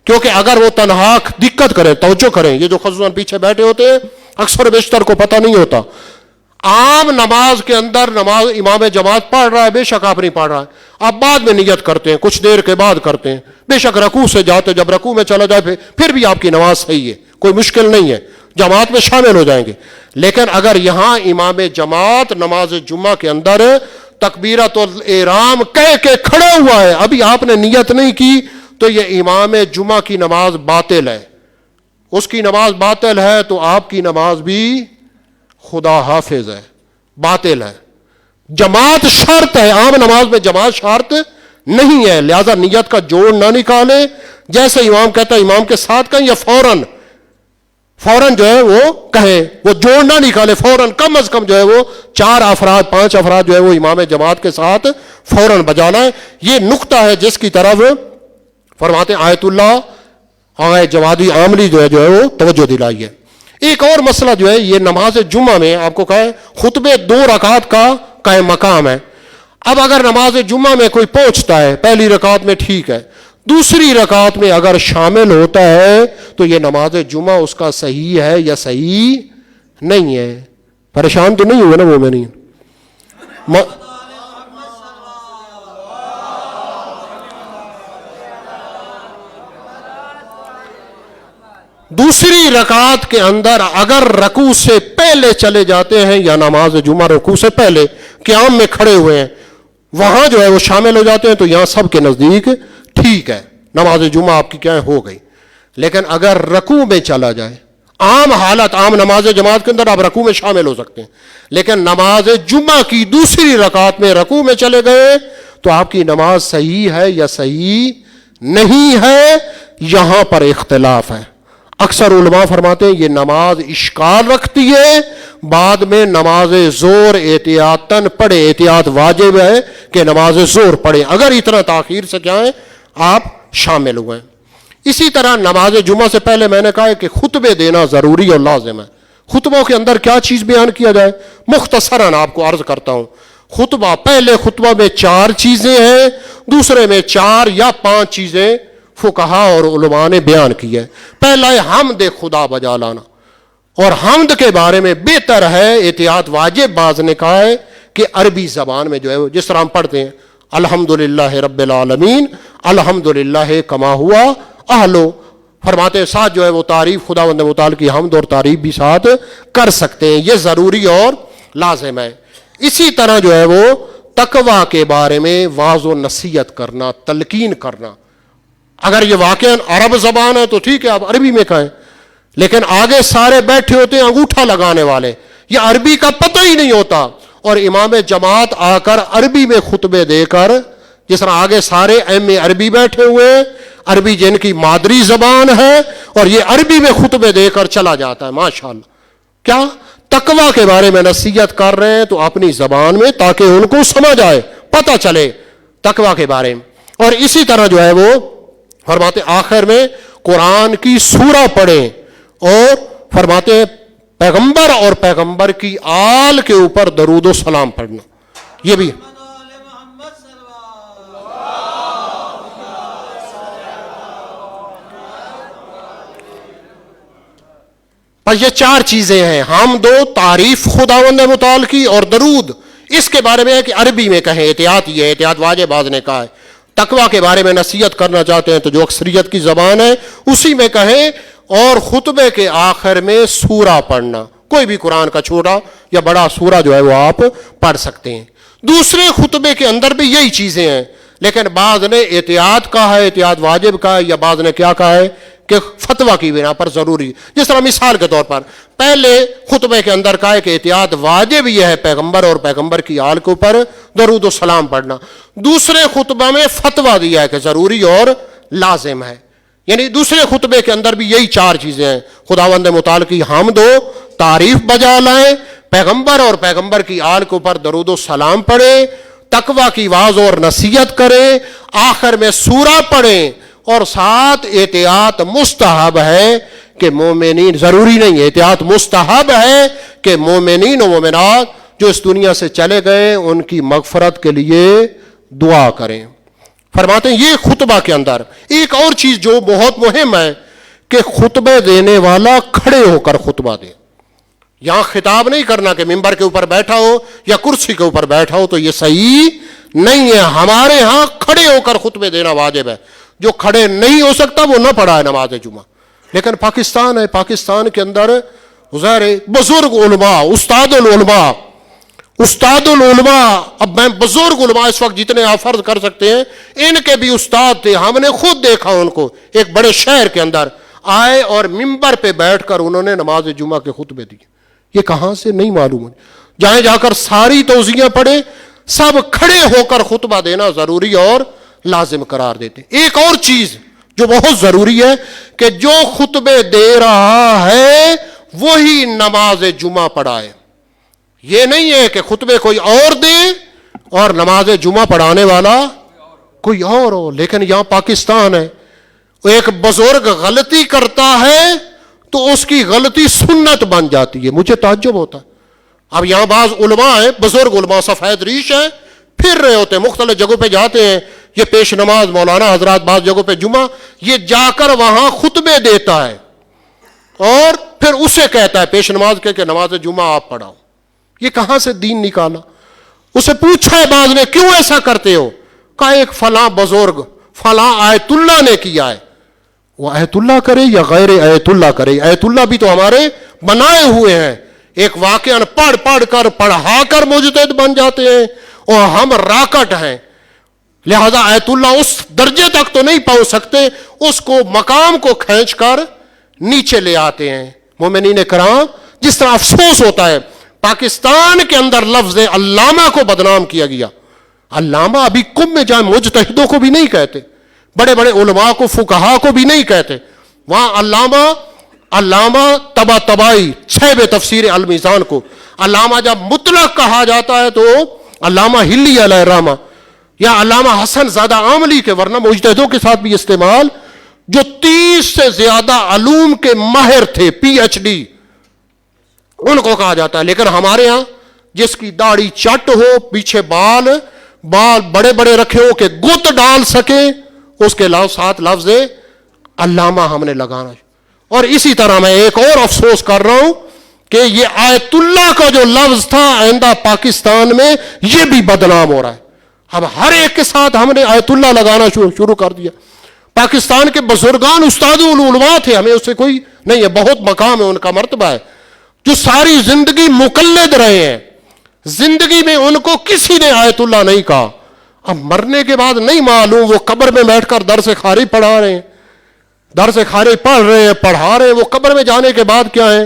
کیونکہ اگر وہ تنہا دقت کریں، توجہ کریں، یہ جو خصوصاً پیچھے بیٹھے ہوتے ہیں اکثر بیشتر کو پتہ نہیں ہوتا. عام نماز کے اندر نماز امام جماعت پڑھ رہا ہے، بے شک آپ نہیں پڑھ رہا ہے، آپ بعد میں نیت کرتے ہیں، کچھ دیر کے بعد کرتے ہیں، بے شک رکوع سے جاتے، جب رکوع میں چلا جائے پھر بھی آپ کی نماز صحیح ہے، کوئی مشکل نہیں ہے، جماعت میں شامل ہو جائیں گے. لیکن اگر یہاں امام جماعت نماز جمعہ کے اندر تکبیرۃ الاحرام کہہ کے کھڑا ہوا ہے، ابھی آپ نے نیت نہیں کی، تو یہ امام جمعہ کی نماز باطل ہے. اس کی نماز باطل ہے تو آپ کی نماز بھی خدا حافظ ہے، باطل ہے. جماعت شرط ہے، عام نماز میں جماعت شرط نہیں ہے، لہذا نیت کا جوڑ نہ نکالیں. جیسے امام کہتا ہے امام کے ساتھ کہیں یا فوراً جو ہے وہ کہیں، وہ جوڑ نہ نکالے، فوراً کم از کم جو ہے وہ 4 افراد 5 افراد جو ہے وہ امام جماعت کے ساتھ فوراً بجانا ہے. یہ نقطہ ہے جس کی طرف فرماتے ہیں آیت اللہ آغا جوادی عاملی جو ہے وہ توجہ دلائی ہے. ایک اور مسئلہ جو ہے یہ نماز جمعہ میں آپ کو کہے خطبے 2 رکعت کا قائم مقام ہے. اب اگر نماز جمعہ میں کوئی پہنچتا ہے، پہلی رکعت میں ٹھیک ہے، دوسری رکعت میں اگر شامل ہوتا ہے تو یہ نماز جمعہ اس کا صحیح ہے یا صحیح نہیں ہے. پریشان تو نہیں ہوئے نا مومنین؟ دوسری رکعت کے اندر اگر رکوع سے پہلے چلے جاتے ہیں یا نماز جمعہ رکوع سے پہلے قیام میں کھڑے ہوئے ہیں، وہاں جو ہے وہ شامل ہو جاتے ہیں تو یہاں سب کے نزدیک ٹھیک ہے، نماز جمعہ آپ کی کیا ہو گئی. لیکن اگر رکوع میں چلا جائے، عام حالت عام نماز جماعت کے اندر آپ رکوع میں شامل ہو سکتے ہیں، لیکن نماز جمعہ کی دوسری رکعت میں رکوع میں چلے گئے تو آپ کی نماز صحیح ہے یا صحیح نہیں ہے، یہاں پر اختلاف ہے. اکثر علماء فرماتے ہیں یہ نماز اشکال رکھتی ہے، بعد میں نماز زور احتیاطاً پڑھے، احتیاط واجب ہے کہ نماز زور پڑھے، اگر اتنا تاخیر سے کیا ہے آپ شامل ہوئے. اسی طرح نماز جمعہ سے پہلے میں نے کہا ہے کہ خطبے دینا ضروری اور لازم ہے. خطبوں کے اندر کیا چیز بیان کیا جائے، مختصراً آپ کو عرض کرتا ہوں. خطبہ، پہلے خطبہ میں 4 چیزیں ہیں، دوسرے میں 4 یا 5 چیزیں فقہاء اور علماء نے بیان کی ہے. پہلا ہے حمد خدا بجا لانا، اور حمد کے بارے میں بہتر ہے احتیاط واجب بعض نے کہا ہے کہ عربی زبان میں جو ہے جس طرح ہم پڑھتے ہیں الحمدللہ رب العالمین، الحمدللہ کما ہوا اہلو، فرماتے ہیں ساتھ جو ہے وہ تعریف خداوند متعال کی حمد اور تعریف بھی ساتھ کر سکتے ہیں، یہ ضروری اور لازم ہے. اسی طرح جو ہے وہ تقویٰ کے بارے میں واعظ و نصیحت کرنا، تلقین کرنا. اگر یہ واقعاً عرب زبان ہے تو ٹھیک ہے آپ عربی میں کہیں، لیکن آگے سارے بیٹھے ہوتے ہیں انگوٹھا لگانے والے، یہ عربی کا پتہ ہی نہیں ہوتا، اور امام جماعت آ کر عربی میں خطبے دے کر، جس طرح آگے سارے ایم اے عربی بیٹھے ہوئے، عربی جن کی مادری زبان ہے، اور یہ عربی میں خطبے دے کر چلا جاتا ہے. ماشاءاللہ، کیا تقویٰ کے بارے میں نصیحت کر رہے ہیں تو اپنی زبان میں، تاکہ ان کو سمجھ آئے، پتہ چلے. تقوی کے بارے میں. اور اسی طرح جو ہے وہ فرماتے آخر میں قرآن کی سورہ پڑھیں اور فرماتے پیغمبر اور پیغمبر کی آل کے اوپر درود و سلام پڑھنا. یہ بھی پر یہ چار چیزیں ہیں، حمد و تعریف خداوند متعال کی اور درود. اس کے بارے میں ہے کہ عربی میں کہیں، احتیاط یہ ہے، احتیاط واجب باز نے کہا ہے. تقوی کے بارے میں نصیحت کرنا چاہتے ہیں تو جو اکثریت کی زبان ہے اسی میں کہیں، اور خطبے کے آخر میں سورہ پڑھنا، کوئی بھی قرآن کا چھوٹا یا بڑا سورہ جو ہے وہ آپ پڑھ سکتے ہیں. دوسرے خطبے کے اندر بھی یہی چیزیں ہیں، لیکن بعض نے احتیاط کہا ہے، احتیاط واجب کہا ہے، یا بعض نے کیا کہا ہے کہ فتویٰ کی بنا پر ضروری. جس طرح مثال کے طور پر پہلے خطبے کے اندر کہا ہے کہ احتیاط واجب یہ ہے پیغمبر اور پیغمبر کی آل کے اوپر درود و سلام پڑھنا. دوسرے خطبہ میں فتویٰ دیا ہے کہ ضروری اور لازم ہے. یعنی دوسرے خطبے کے اندر بھی یہی چار چیزیں ہیں، خداوند متعال کی حمد و تعریف بجا لائیں، پیغمبر اور پیغمبر کی آل کے اوپر درود و سلام پڑھیں، تقوی کی واعظ اور نصیحت کریں، آخر میں سورہ پڑھیں، اور ساتھ احتیاط مستحب ہے کہ مومنین، ضروری نہیں ہے، احتیاط مستحب ہے کہ مومنین و مومنات جو اس دنیا سے چلے گئے ان کی مغفرت کے لیے دعا کریں. فرماتے ہیں یہ خطبہ کے اندر ایک اور چیز جو بہت مہم ہے کہ خطبے دینے والا کھڑے ہو کر خطبہ دے. یہاں خطاب نہیں کرنا کہ ممبر کے اوپر بیٹھا ہو یا کرسی کے اوپر بیٹھا ہو، تو یہ صحیح نہیں ہے. ہمارے ہاں کھڑے ہو کر خطبے دینا واجب ہے. جو کھڑے نہیں ہو سکتا وہ نہ پڑھا ہے نماز جمعہ. لیکن پاکستان ہے، پاکستان کے اندر ظاہر بزرگ علماء، استاد العلماء، اب میں بزرگ علماء اس وقت جتنے آپ فرض کر سکتے ہیں ان کے بھی استاد تھے. ہم نے خود دیکھا ان کو ایک بڑے شہر کے اندر آئے اور ممبر پہ بیٹھ کر انہوں نے نماز جمعہ کے خطبے دیے. یہ کہاں سے نہیں معلوم ہے. جہاں جا کر ساری توضیحیں پڑھے، سب کھڑے ہو کر خطبہ دینا ضروری اور لازم قرار دیتے. ایک اور چیز جو بہت ضروری ہے کہ جو خطبے دے رہا ہے وہی نماز جمعہ پڑھائے. یہ نہیں ہے کہ خطبے کوئی اور دے اور نماز جمعہ پڑھانے والا کوئی اور ہو. لیکن یہاں پاکستان ہے، ایک بزرگ غلطی کرتا ہے تو اس کی غلطی سنت بن جاتی ہے. مجھے تعجب ہوتا ہے. اب یہاں بعض علماء ہیں، بزرگ علماء سفید ریش ہیں، پھر رہے ہوتے ہیں، مختلف جگہوں پہ جاتے ہیں. یہ پیش نماز مولانا حضرات بعض جگہوں پہ جمعہ یہ جا کر وہاں خطبے دیتا ہے اور پھر اسے کہتا ہے پیش نماز کہ نماز جمعہ آپ پڑھاؤ. یہ کہاں سے دین نکالا؟ اسے پوچھا ہے بعض نے کیوں ایسا کرتے ہو؟ کہا ایک فلاں بزرگ فلاں آیت اللہ نے کیا ہے. وہ آیت اللہ کرے یا غیر آیت اللہ کرے، آیت اللہ بھی تو ہمارے بنائے ہوئے ہیں. ایک واقعہ پڑھ کر پڑھا کر مجتہد بن جاتے ہیں اور ہم راکٹ ہیں. لہذا آیت اللہ اس درجے تک تو نہیں پہنچ سکتے، اس کو مقام کو کھینچ کر نیچے لے آتے ہیں. مومنین کرام، جس طرح افسوس ہوتا ہے پاکستان کے اندر لفظ علامہ کو بدنام کیا گیا. علامہ ابھی کم میں جائیں مجتہدوں کو بھی نہیں کہتے، بڑے بڑے علماء کو فقہا کو بھی نہیں کہتے. وہاں علامہ طباطبائی صاحب تفسیر المیزان کو علامہ جب مطلق کہا جاتا ہے تو علامہ ہلی علیہ الرحمہ یا علامہ حسن زادہ عاملی کے، ورنہ مجتہدوں کے ساتھ بھی استعمال، جو 30 سے زیادہ علوم کے ماہر تھے، PhD، ان کو کہا جاتا ہے. لیکن ہمارے ہاں جس کی داڑھی چٹ ہو، پیچھے بال بڑے بڑے رکھے ہو کہ گت ڈال سکے، اس کے ساتھ لفظ علامہ ہم نے لگانا. اور اسی طرح میں ایک اور افسوس کر رہا ہوں کہ یہ آیت اللہ کا جو لفظ تھا آئندہ پاکستان میں یہ بھی بدنام ہو رہا ہے. اب ہر ایک کے ساتھ ہم نے آیت اللہ لگانا شروع کر دیا. پاکستان کے بزرگان استاد العلماء تھے، ہمیں اس سے کوئی نہیں ہے، بہت مقام ہے، ان کا مرتبہ ہے، جو ساری زندگی مقلد رہے ہیں، زندگی میں ان کو کسی نے آیت اللہ نہیں کہا. اب مرنے کے بعد نہیں معلوم وہ قبر میں بیٹھ کر درس خارج پڑھا رہے ہیں، درس خارج پڑھ رہے ہیں، پڑھا رہے ہیں، وہ قبر میں جانے کے بعد کیا ہے،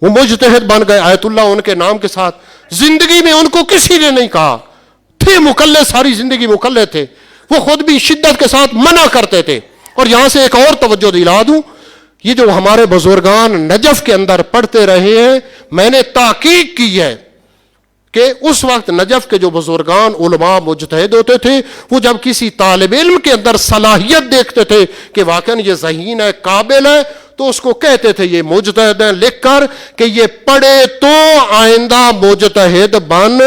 وہ مجتہد بن گئے، آیت اللہ ان کے نام کے ساتھ. زندگی میں ان کو کسی نے نہیں کہا. تھے مقلد، ساری زندگی مقلد تھے، وہ خود بھی شدت کے ساتھ منع کرتے تھے. اور یہاں سے ایک اور توجہ دلا دوں، یہ جو ہمارے بزرگان نجف کے اندر پڑھتے رہے ہیں، میں نے تحقیق کی ہے کہ اس وقت نجف کے جو بزرگان علماء مجتہد ہوتے تھے وہ جب کسی طالب علم کے اندر صلاحیت دیکھتے تھے کہ واقعاً یہ ذہین ہے، قابل ہے، تو اس کو کہتے تھے یہ مجتہد ہے، لکھ کر کہ یہ پڑھے تو آئندہ مجتہد بن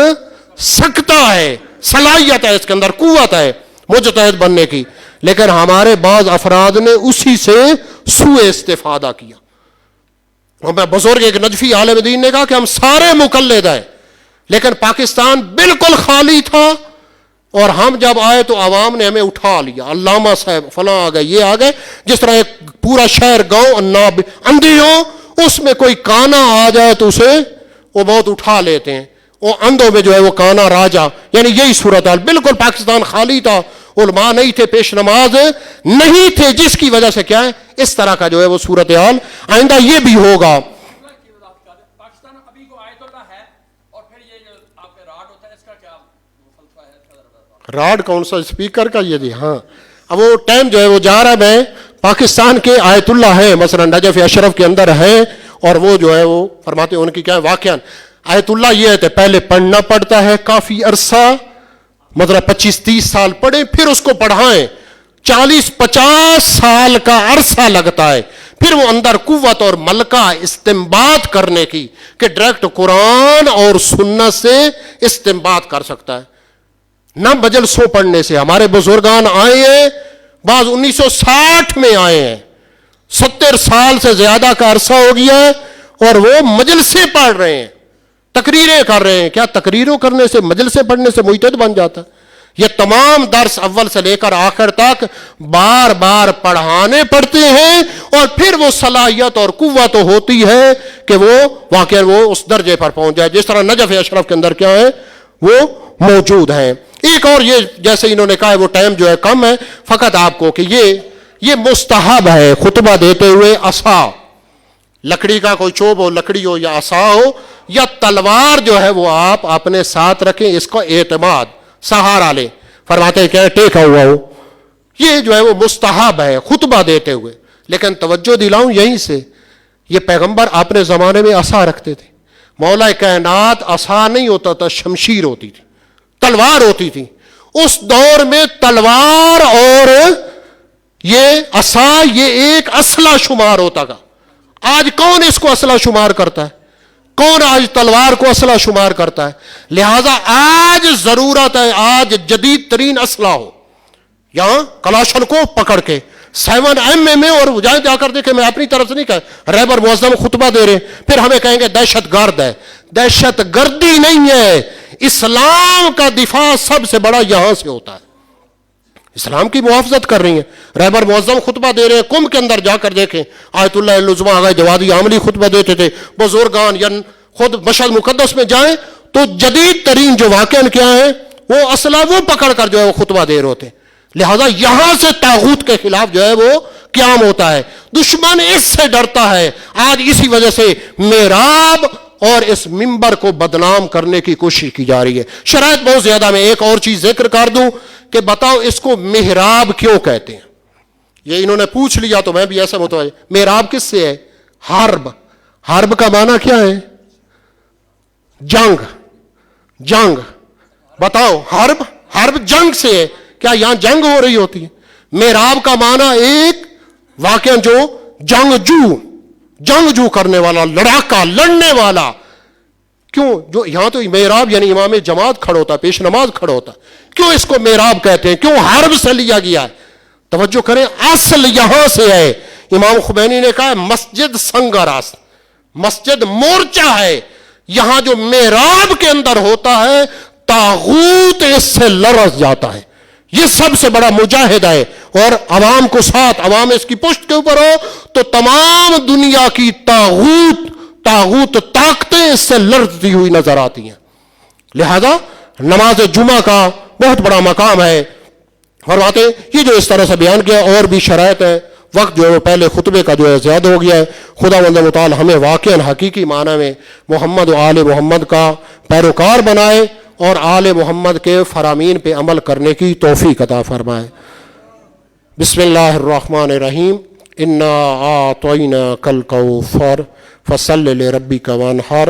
سکتا ہے، صلاحیت ہے اس کے اندر، قوت ہے مجتہد بننے کی. لیکن ہمارے بعض افراد نے اسی سے سوء استفادہ کیا. میں بزرگ ایک نجفی عالم دین نے کہا کہ ہم سارے مقلد ہیں، لیکن پاکستان بالکل خالی تھا، اور ہم جب آئے تو عوام نے ہمیں اٹھا لیا، علامہ صاحب فلاں آ گئے، یہ آ گئے. جس طرح ایک پورا شہر گاؤں اندھی ہو، اس میں کوئی کانا آ جائے تو اسے وہ بہت اٹھا لیتے ہیں، وہ اندھوں میں جو ہے وہ کانا راجا، یعنی یہی صورتحال. بالکل پاکستان خالی تھا، علماء نہیں تھے، پیش نماز نہیں تھے، جس کی وجہ سے کیا ہے اس طرح کا جو ہے وہ صورتحال آئندہ یہ بھی ہوگا. پاکستان ابھی کو آیت اللہ ہے، اور پھر یہ جو آپ کے راڈ ہوتا ہے اس کا کیا فلسفہ ہے؟ راڈ کون سا؟ اسپیکر کا یہ جی. ہاں اب وہ ٹائم جو ہے وہ جا رہا ہے. میں پاکستان کے آیت اللہ ہے مثلا نجف اشرف کے اندر ہے، اور وہ جو ہے وہ فرماتے ہیں ان کی کیا واقعہ آیت اللہ یہ ہے کہ پہلے پڑھنا پڑتا ہے کافی عرصہ، مطلب 25-30 سال پڑھیں، پھر اس کو پڑھائیں، 40-50 سال کا عرصہ لگتا ہے، پھر وہ اندر قوت اور ملکہ استنباط کرنے کی کہ ڈائریکٹ قرآن اور سنت سے استنباط کر سکتا ہے، نہ مجلسوں پڑھنے سے. ہمارے بزرگان آئے ہیں، بعض 1960 میں آئے ہیں، 70 سال سے زیادہ کا عرصہ ہو گیا ہے، اور وہ مجلسیں پڑھ رہے ہیں، تقریریں کر رہے ہیں. کیا تقریروں کرنے سے، مجلسیں پڑھنے سے مجتہد بن جاتا ہے؟ یہ تمام درس اول سے لے کر آخر تک بار بار پڑھانے پڑتے ہیں، اور پھر وہ صلاحیت اور قوت ہوتی ہے کہ وہ واقعا وہ اس درجے پر پہنچ جائے جس طرح نجف اشرف کے اندر کیا ہے وہ موجود ہیں. ایک اور یہ جیسے انہوں نے کہا ہے وہ ٹائم جو ہے کم ہے، فقط آپ کو کہ یہ مستحب ہے خطبہ دیتے ہوئے عصا، لکڑی کا کوئی چوب ہو، لکڑی ہو یا عصا ہو یا تلوار جو ہے وہ آپ اپنے ساتھ رکھیں، اس کا اعتماد سہارا لیں. فرماتے ہیں کہ ٹیکا ہوا ہو، یہ جو ہے وہ مستحب ہے خطبہ دیتے ہوئے. لیکن توجہ دلاؤں یہیں سے، یہ پیغمبر اپنے زمانے میں عصا رکھتے تھے. مولا کائنات عصا نہیں ہوتا تھا، شمشیر ہوتی تھی، تلوار ہوتی تھی. اس دور میں تلوار اور یہ عصا یہ ایک اسلحہ شمار ہوتا تھا. آج کون اس کو اسلحہ شمار کرتا ہے؟ کون آج تلوار کو اسلحہ شمار کرتا ہے؟ لہذا آج ضرورت ہے آج جدید ترین اسلحہ ہو. یہاں کلاشن کو پکڑ کے 7 میں اور جائیں جا کر دیکھیں، میں اپنی طرف سے نہیں کہا، رہبر معظم خطبہ دے رہے پھر ہمیں کہیں گے دہشت گرد ہے. دہشت گردی نہیں ہے، اسلام کا دفاع سب سے بڑا یہاں سے ہوتا ہے. اسلام کی محافظت کر رہی ہیں. رہبر معظم خطبہ دے رہے ہیں، کم کے اندر جا کر دیکھیں، آیت اللہ العظمہ آغا جوادی عاملی خطبہ دیتے تھے. بزرگان یا خود مشہد مقدس میں جائیں تو جدید ترین جو واقعہ کیا ہے وہ اسلحہ وہ پکڑ کر جو ہے وہ خطبہ دے رہے ہوتے. لہذا یہاں سے طاغوت کے خلاف جو ہے وہ قیام ہوتا ہے. دشمن اس سے ڈرتا ہے. آج اسی وجہ سے محراب اور اس منبر کو بدنام کرنے کی کوشش کی جا رہی ہے. شرائط بہت زیادہ. میں ایک اور چیز ذکر کر دوں کہ بتاؤ اس کو محراب کیوں کہتے ہیں؟ یہ انہوں نے پوچھ لیا تو میں بھی ایسا متوجہ. محراب کس سے ہے؟ حرب. حرب کا معنی کیا ہے؟ جنگ. جنگ. بتاؤ حرب جنگ سے ہے. کیا یہاں جنگ ہو رہی ہوتی ہے؟ محراب کا معنی ایک واقعہ جو جنگجو کرنے والا، لڑاکا، لڑنے والا. کیوں؟ جو یہاں تو محراب یعنی امام جماعت کھڑا ہوتا ہے، پیش نماز کھڑا ہوتا ہے. کیوں اس کو محراب کہتے ہیں؟ کیوں حرب سے لیا گیا ہے؟ توجہ کریں، اصل یہاں سے ہے. امام خمینی نے کہا مسجد سنگراس، مسجد مورچہ ہے. یہاں جو محراب کے اندر ہوتا ہے طاغوت اس سے لرز جاتا ہے. یہ سب سے بڑا مجاہد ہے. اور عوام کو ساتھ، عوام اس کی پشت کے اوپر ہو تو تمام دنیا کی طاغوت طاقتیں اس سے لرزتی ہوئی نظر آتی ہیں. لہذا نماز جمعہ کا بہت بڑا مقام ہے. فرماتے یہ جو اس طرح سے بیان کیا، اور بھی شرائط ہے. وقت جو ہے وہ پہلے خطبے کا جو ہے زیادہ ہو گیا ہے. خدا وند متعال ہمیں واقعا حقیقی معنی میں محمد و آل محمد کا پیروکار بنائے اور آل محمد کے فرامین پہ عمل کرنے کی توفیق عطا فرمائے. بسم اللہ الرحمن الرحیم. انا اعطیناک الکوثر فصل لربک وانحر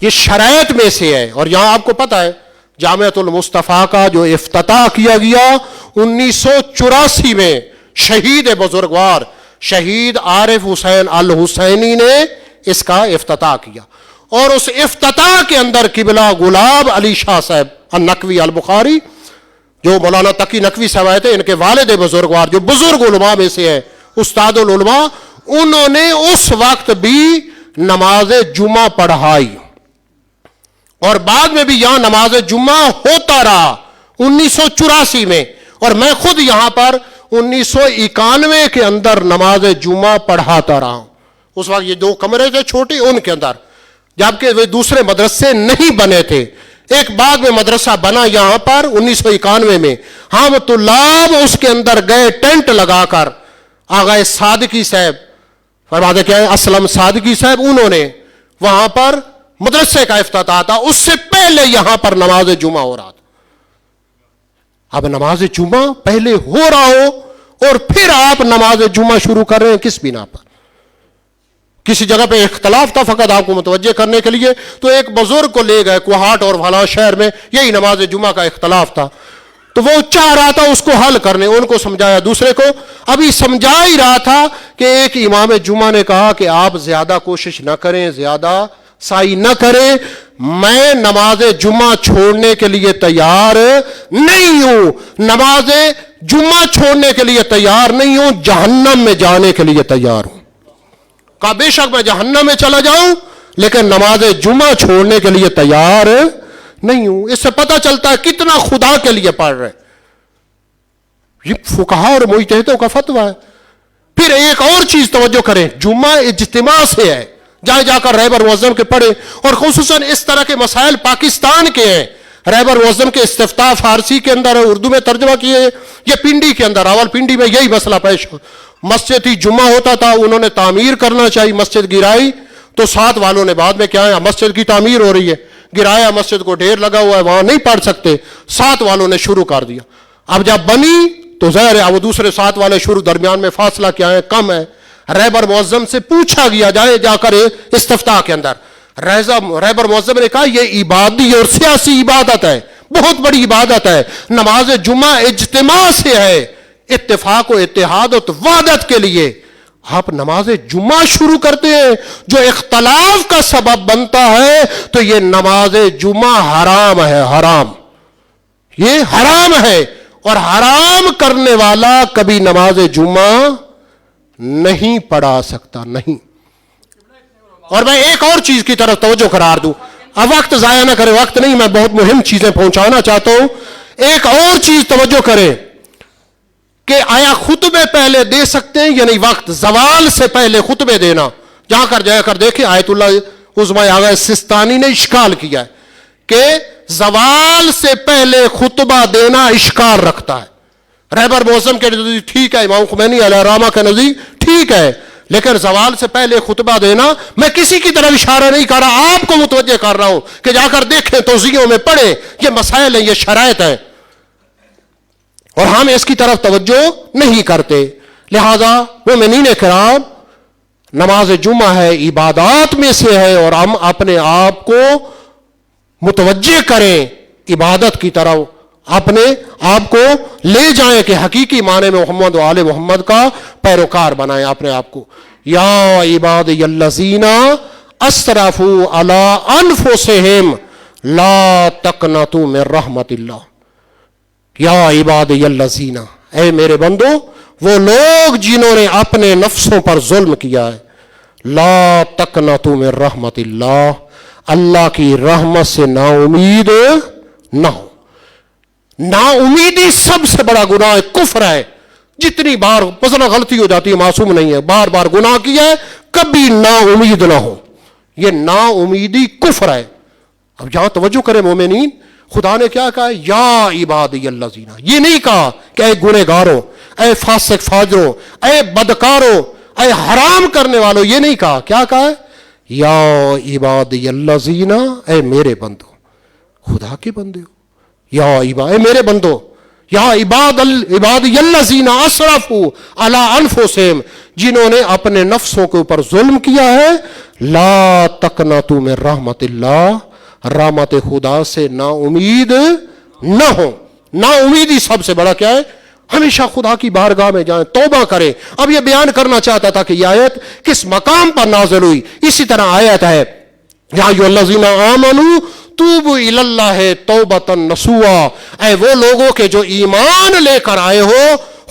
یہ شرائط میں سے ہے. اور یہاں آپ کو پتا ہے جامعۃ المصطفیٰ کا جو افتتاح کیا گیا 1984 میں شہید بزرگوار شہید عارف حسین الحسینی نے اس کا افتتاح کیا. اور اس افتتاح کے اندر قبلہ گلاب علی شاہ صاحب النقوی البخاری جو مولانا تقی نقوی صاحب آئے تھے، ان کے والد بزرگوار جو بزرگ علماء میں سے ہیں، استاد العلماء، انہوں نے اس وقت بھی نماز جمعہ پڑھائی. اور بعد میں بھی یہاں نماز جمعہ ہوتا رہا 1984 میں. اور میں خود یہاں پر 1991 کے اندر نماز جمعہ پڑھاتا رہا ہوں. اس وقت یہ 2 کمرے تھے چھوٹے، ان کے اندر، جبکہ وہ دوسرے مدرسے نہیں بنے تھے. ایک بعد میں مدرسہ بنا یہاں پر 1991 میں. ہم طلاب اس کے اندر گئے ٹینٹ لگا کر. آغا صادقی صاحب فرماتے کیا ہے، اسلم صادقی صاحب، انہوں نے وہاں پر مدرسے کا افتتاح تھا. اس سے پہلے یہاں پر نماز جمعہ ہو رہا تھا. اب نماز جمعہ پہلے ہو رہا ہو اور پھر آپ نماز جمعہ شروع کر رہے ہیں کس بنا پر؟ کسی جگہ پہ اختلاف تھا فقط آپ کو متوجہ کرنے کے لیے. تو ایک بزرگ کو لے گئے کوہاٹ اور فلاں شہر میں، یہی نماز جمعہ کا اختلاف تھا، تو وہ چاہ رہا تھا اس کو حل کرنے. ان کو سمجھایا، دوسرے کو ابھی سمجھا ہی رہا تھا کہ ایک امام جمعہ نے کہا کہ آپ زیادہ کوشش نہ کریں، زیادہ سعی نہ کریں، میں نماز جمعہ چھوڑنے کے لیے تیار نہیں ہوں، نماز جمعہ چھوڑنے کے لیے تیار نہیں ہوں، جہنم میں جانے کے لیے تیار ہوں. کہا بے شک میں جہنم میں چلا جاؤں لیکن نماز جمعہ چھوڑنے کے لیے تیار نہیں ہوں. اس سے پتہ چلتا ہے کتنا خدا کے لیے پڑھ رہے. یہ فقہاء اور مجتہدوں کا فتویٰ ہے. پھر ایک اور چیز توجہ کریں، جمعہ اجتماع سے ہے، جہاں جا کر رہبر معظم کے پڑھے. اور خصوصاً اس طرح کے مسائل پاکستان کے ہیں. رہبر معظم کے استفتاء فارسی کے اندر اردو میں ترجمہ کیے. یہ پنڈی کے اندر راول پنڈی میں یہی مسئلہ پیش ہو. مسجد ہی جمعہ ہوتا تھا، انہوں نے تعمیر کرنا چاہیے، مسجد گرائی تو ساتھ والوں نے بعد میں کیا ہے، مسجد کی تعمیر ہو رہی ہے، گرایا، مسجد کو ڈھیر لگا ہوا ہے، وہاں نہیں پڑھ سکتے، ساتھ والوں نے شروع کر دیا. اب جب بنی تو ظاہر ہے وہ دوسرے ساتھ والے شروع، درمیان میں فاصلہ کیا ہے، کم ہے. رہبر معظم سے پوچھا گیا جا کر استفتاء کے اندر، رہبر معظم نے کہا یہ عبادی اور سیاسی عبادت ہے، بہت بڑی عبادت ہے. نماز جمعہ اجتماع سے ہے، اتفاق و اتحاد و وحدت کے لیے. آپ نماز جمعہ شروع کرتے ہیں جو اختلاف کا سبب بنتا ہے، تو یہ نماز جمعہ حرام ہے، حرام، یہ حرام ہے. اور حرام کرنے والا کبھی نماز جمعہ نہیں پڑھا سکتا، نہیں. اور میں ایک اور چیز کی طرف توجہ قرار دوں، اب وقت ضائع نہ کرے، وقت نہیں، میں بہت مہم چیزیں پہنچانا چاہتا ہوں. ایک اور چیز توجہ کریں کہ آیا خطبے پہلے دے سکتے ہیں یا نہیں؟ وقت زوال سے پہلے خطبے دینا، جا کر دیکھیں آیت اللہ عظمی آغا سستانی نے اشکال کیا ہے کہ زوال سے پہلے خطبہ دینا اشکال رکھتا ہے. رہبر معظم کے نزدیک ٹھیک ہے، امام خمینی علیہ الرحمہ کے نزدیک ٹھیک ہے، لیکن زوال سے پہلے خطبہ دینا، میں کسی کی طرف اشارہ نہیں کر رہا، آپ کو متوجہ کر رہا ہوں کہ جا کر دیکھیں، توضیحوں میں پڑھیں، یہ مسائل ہیں، یہ شرائط ہیں، اور ہم اس کی طرف توجہ نہیں کرتے. لہذا مومنین کرام، نماز جمعہ ہے، عبادات میں سے ہے، اور ہم اپنے آپ کو متوجہ کریں عبادت کی طرف، اپنے آپ کو لے جائیں کہ حقیقی معنی میں محمد و آل محمد کا پیروکار بنائیں اپنے آپ کو. یا عبادی الذین اسرفوا علی انفسہم لا تقنطوا من رحمت اللہ. یا عبادی الذین، اے میرے بندو، وہ لوگ جنہوں نے اپنے نفسوں پر ظلم کیا ہے، لا تقنطوا من رحمت اللہ، اللہ کی رحمت سے نا امید نہ ہو. نا امیدی سب سے بڑا گناہ ہے، کفر ہے. جتنی بار مثلا غلطی ہو جاتی ہے، معصوم نہیں ہے، بار بار گناہ کیا ہے، کبھی نا امید نہ ہو. یہ نا امیدی کفر ہے. اب یہاں توجہ کریں مومنین، خدا نے کیا کہا؟ یا عبادی الذین، یہ نہیں کہا کہ اے گنہگاروں، اے فاسق فاجروں، اے بدکاروں، اے حرام کرنے والوں، یہ نہیں کہا. کیا کہا ہے؟ یا عبادی الذین، اے میرے بندو، خدا کے بندے ہو. یا اے میرے بندو، یا عبادی اسرفوا علی انفسہم، جنہوں نے اپنے نفسوں کے اوپر ظلم کیا ہے، لا تقنطوا من رحمت اللہ، رحمت خدا سے نا امید نہ ہو۔ نا امیدی سب سے بڑا کیا ہے؟ ہمیشہ خدا کی بارگاہ میں جائیں، توبہ کریں۔ اب یہ بیان کرنا چاہتا تھا کہ یہ آیت کس مقام پر نازل ہوئی۔ اسی طرح آیت ہے یا ایھا الذین آمنوا توبوا الی اللہ توبۃ نصوحا، اے وہ لوگوں کے جو ایمان لے کر آئے ہو،